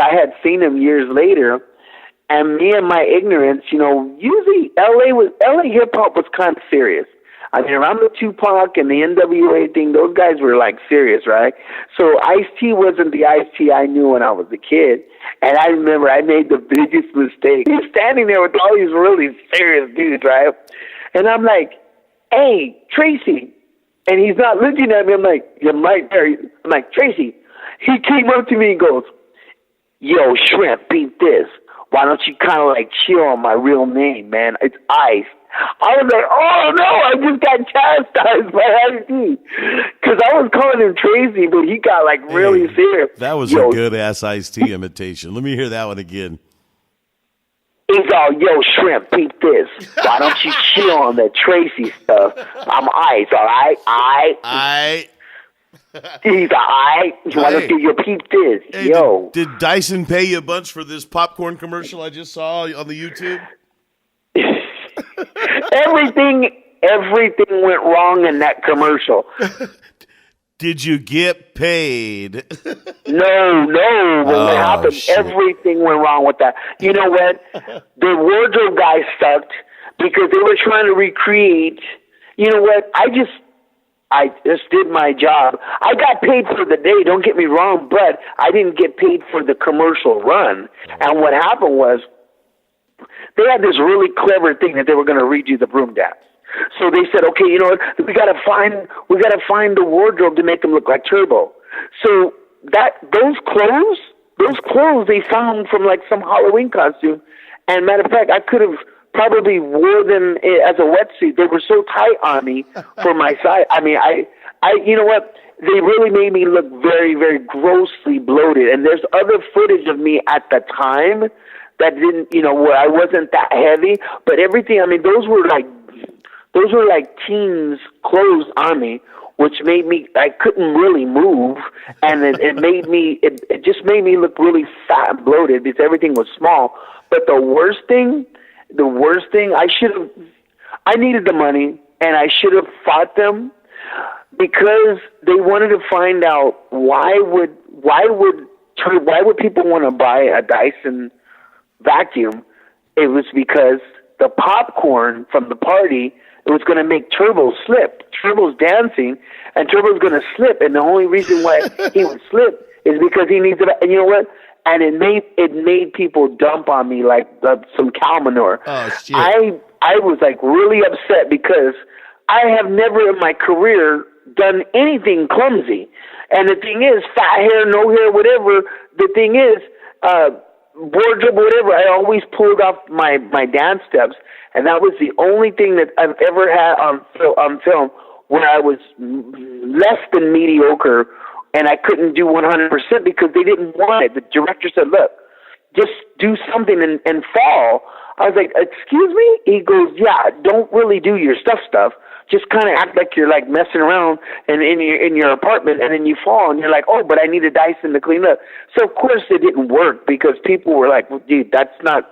I had seen him years later. And me and my ignorance, you know, usually LA hip-hop was kind of serious. I mean, around the Tupac and the NWA thing, those guys were, like, serious, right? So Ice-T wasn't the Ice-T I knew when I was a kid. And I remember I made the biggest mistake. He's standing there with all these really serious dudes, right? And I'm like, hey, Tracy. And he's not looking at me. I'm like, you're right there. I'm like, Tracy. He came up to me and goes, yo, Shrimp, beat this. Why don't you kind of like chill on my real name, man? It's Ice. I was like, oh no, I just got chastised by Ice-T. Because I was calling him Tracy, but he got like really serious. That was a good ass Ice-T imitation. Let me hear that one again. He's all, yo, Shrimp, beat this. Why don't you chill on that Tracy stuff? I'm Ice, all right? He's all right. You want to get your peep this? Hey, Yo. Did Dyson pay you a bunch for this popcorn commercial I just saw on the YouTube? Everything went wrong in that commercial. Did you get paid? No. What happened? Shit. Everything went wrong with that. You know what? The wardrobe guy sucked because they were trying to recreate. You know what? I just did my job. I got paid for the day, don't get me wrong, but I didn't get paid for the commercial run. And what happened was they had this really clever thing that they were going to redo the broom dance. So they said, okay, you know what? We got to find the wardrobe to make them look like Turbo. So those clothes they found from like some Halloween costume. And matter of fact, I could have probably wore them as a wetsuit. They were so tight on me for my size. I mean, I you know what? They really made me look very, very grossly bloated. And there's other footage of me at the time that didn't, you know, where I wasn't that heavy. But everything, I mean, those were like teens' clothes on me, which made me, I couldn't really move, and it just made me look really fat and bloated because everything was small. But the worst thing, I needed the money, and I should have fought them because they wanted to find out why would people want to buy a Dyson vacuum. It was because the popcorn from the party, it was going to make Turbo slip. Turbo's dancing, and Turbo's going to slip, and the only reason why he would slip is because he needs it. And you know what? And it made people dump on me like some cow manure. Oh, shit. I was like really upset because I have never in my career done anything clumsy. And the thing is, fat hair, no hair, whatever. The thing is, wardrobe, whatever. I always pulled off my dance steps. And that was the only thing that I've ever had on film where I was less than mediocre and I couldn't do 100% because they didn't want it. The director said, look, just do something and fall. I was like, excuse me? He goes, yeah, don't really do your stuff. Just kind of act like you're like messing around in your apartment and then you fall and you're like, oh, but I need a Dyson to clean up. So, of course, it didn't work because people were like, well, dude, that's like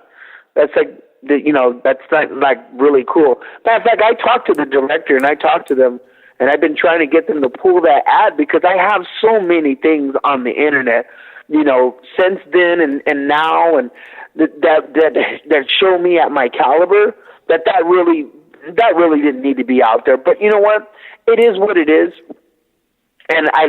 really cool. Matter of fact, I talked to the director and I talked to them and I've been trying to get them to pull that ad because I have so many things on the internet, you know, since then and now and that show me at my caliber that really didn't need to be out there. But you know what? It is what it is. And I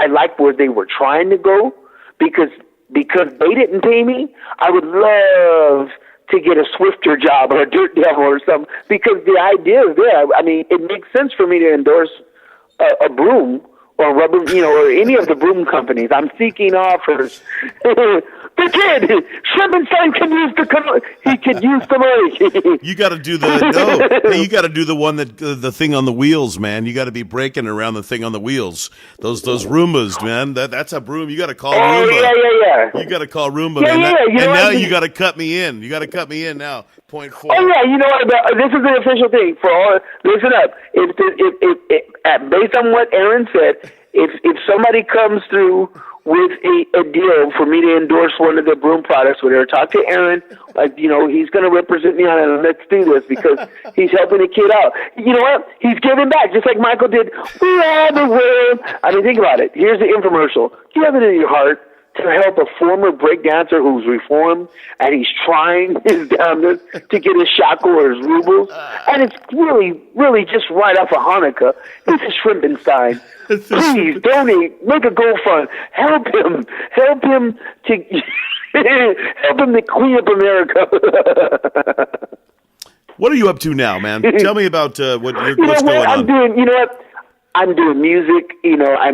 like where they were trying to go because they didn't pay me. I would love to get a Swifter job or a Dirt Devil or something because the idea is there. I mean, it makes sense for me to endorse a broom or rubber, you know, or any of the broom companies. I'm seeking offers. The kid, Schlempenstein can use he could use the money. You got to do you got to do the one the thing on the wheels, man. You got to be breaking around the thing on the wheels. Those Roombas, man. That's a broom. You got to call Roomba. Yeah. You got to call Roomba, man. Now you got to cut me in. You got to cut me in now. 0.4. Oh yeah, you know what? This is an official thing for all. Listen up. If based on what Aaron said, if somebody comes through with a deal for me to endorse one of the broom products, whatever, talk to Aaron. Like, you know, he's going to represent me on it, and let's do this because he's helping the kid out. You know what? He's giving back, just like Michael did. We are the world. I mean, think about it. Here's the infomercial. Do you have it in your heart to help a former breakdancer who's reformed and he's trying his damnedest to get his shackle or his rubles? And it's really, really just right off of Hanukkah. It's a Schlempenstein. Please donate, make a GoFund, help him to help him to clean up America. What are you up to now, man? Tell me about what's going on. I'm doing music. You know, I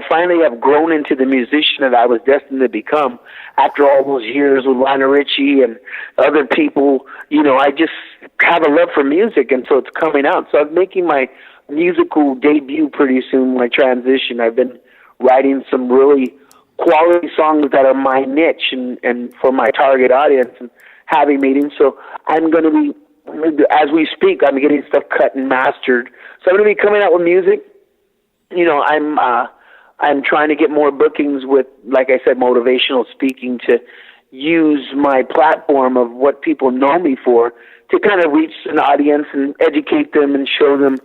finally have grown into the musician that I was destined to become after all those years with Lionel Richie and other people. You know, I just have a love for music, and so it's coming out. So I'm making my musical debut pretty soon, my transition. I've been writing some really quality songs that are my niche and for my target audience and having meetings. So I'm going to be, as we speak, I'm getting stuff cut and mastered So I'm going to be coming out with music. You know, I'm trying to get more bookings with, like I said, motivational speaking, to use my platform of what people know me for to kind of reach an audience and educate them and show them,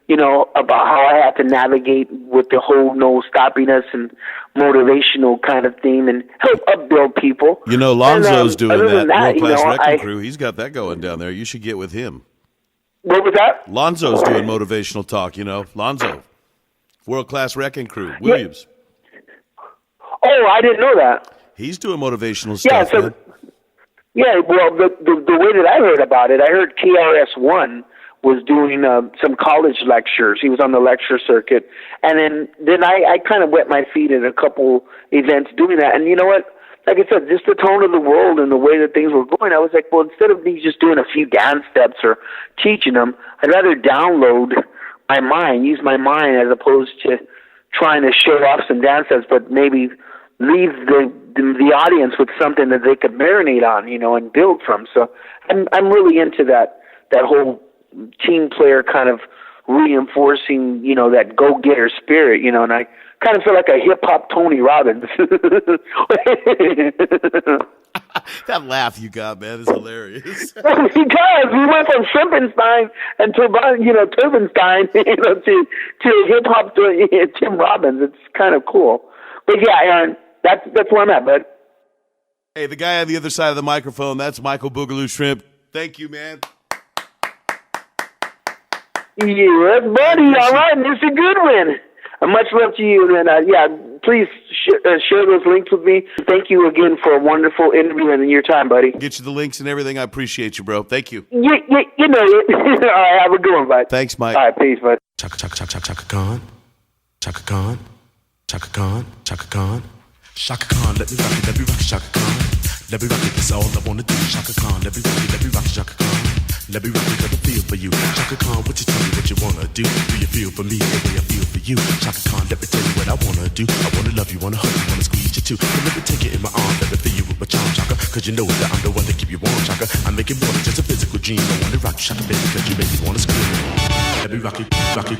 you know, about how I have to navigate with the whole no stoppiness and motivational kind of theme and help upbuild people. You know, Lonzo's doing that. World Class Wrecking Crew. He's got that going down there. You should get with him. What was that? Lonzo's doing motivational talk, you know. Lonzo. World Class Wrecking Crew. Williams. Oh, I didn't know that. He's doing motivational stuff, man. Yeah, well, the way that I heard about it, I heard KRS-One was doing some college lectures. He was on the lecture circuit. And then I kind of wet my feet at a couple events doing that. And you know what? Like I said, just the tone of the world and the way that things were going, I was like, well, instead of me just doing a few dance steps or teaching them, I'd rather download my mind, use my mind, as opposed to trying to show off some dance steps, but maybe leave the audience with something that they could marinate on, you know, and build from. So I'm really into that whole team player kind of reinforcing, you know, that go-getter spirit, you know, and I kind of feel like a hip-hop Tony Robbins. That laugh you got, man, is hilarious. Because we went from Shrimpenstein and Turbenstein, you know, to hip-hop Tim Robbins. It's kind of cool. But yeah, Aaron, that's where I'm at, bud. Hey, the guy on the other side of the microphone, that's Michael Boogaloo Shrimp. Thank you, man. Yes, buddy. All right, Mr. Goodwin. Much love to you, and please share those links with me. Thank you again for a wonderful interview and your time, buddy. Get you the links and everything. I appreciate you, bro. Thank you. You know it. All right, have a good one, bud. Thanks, Mike. All right, peace, bud. Chaka Khan, Chaka Khan, Chaka Khan, Chaka Khan, Chaka Khan. Let me rock it, Chaka Khan. Let me rock it, that's all I wanna do. Chaka Khan, let me rock it, Chaka Khan. Let me rock it, cause I feel for you. Chaka Khan, what you tell me what you wanna do? Do you feel for me the way I feel for you? Chaka Khan, let me tell you what I wanna do. I wanna love you, wanna hug you, wanna squeeze you too. And let me take it in my arms, let me feel you with my charm, Chaka. Cause you know that I'm the one to keep you warm, Chaka. I make it more than just a physical dream. I wanna rock you, Chaka, baby, cause you make me wanna scream. Let me rock it, rock it.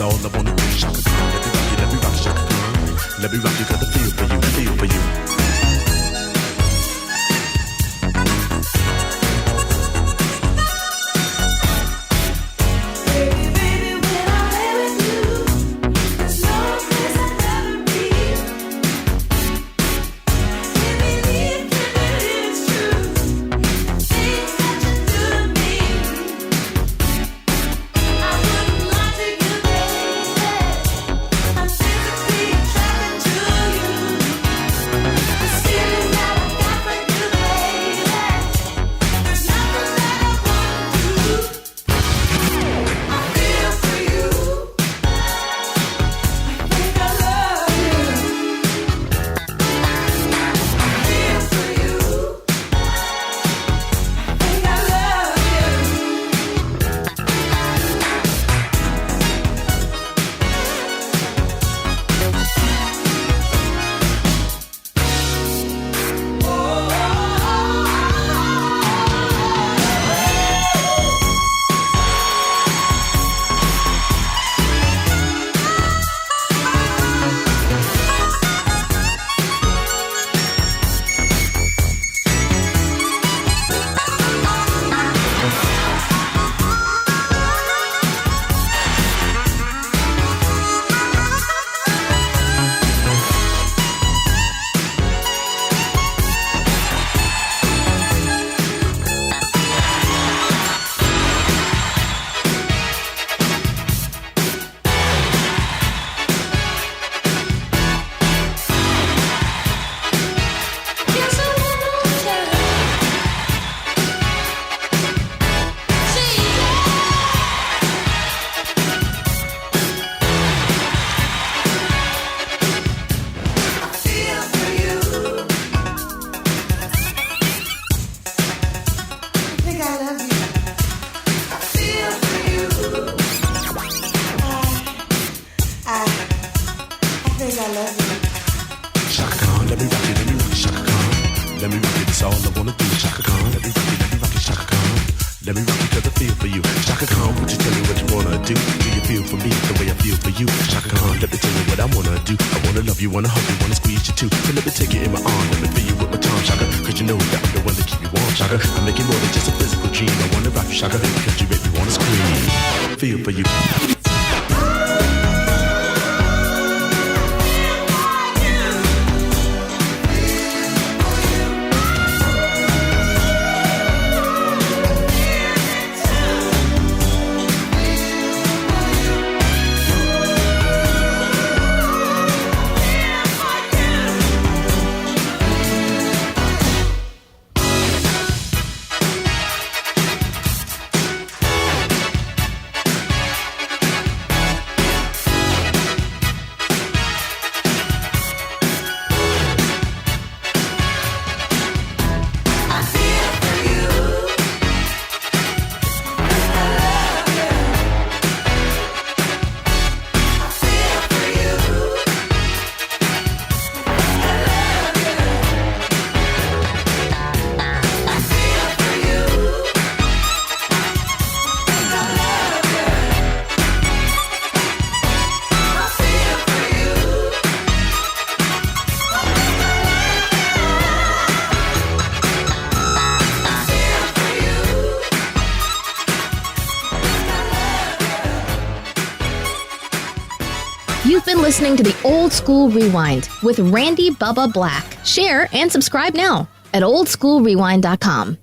all I wanna do. Shaka Khan, let me rock, Shaka Khan. Let me rock you, got the feel for you, feel for you. that's all I wanna do. Shaka Khan, let me rock it, Shaka Khan. Let me rock it 'cause I feel for you. Shaka Khan, would you tell me what you wanna do? Do you feel for me the way I feel for you? Shaka Khan, let me tell you what I wanna do. I wanna love you, wanna hug you, wanna squeeze you too. So let me take you in my arm, let me feel you with my tongue, Shaka. 'Cause you know that I'm the one to keep you warm, Shaka. I make it more than just a physical dream. I wanna rock you, Shaka, because you make me wanna scream. Feel for you. You've been listening to the Old School Rewind with Randy Bubba Black. Share and subscribe now at oldschoolrewind.com.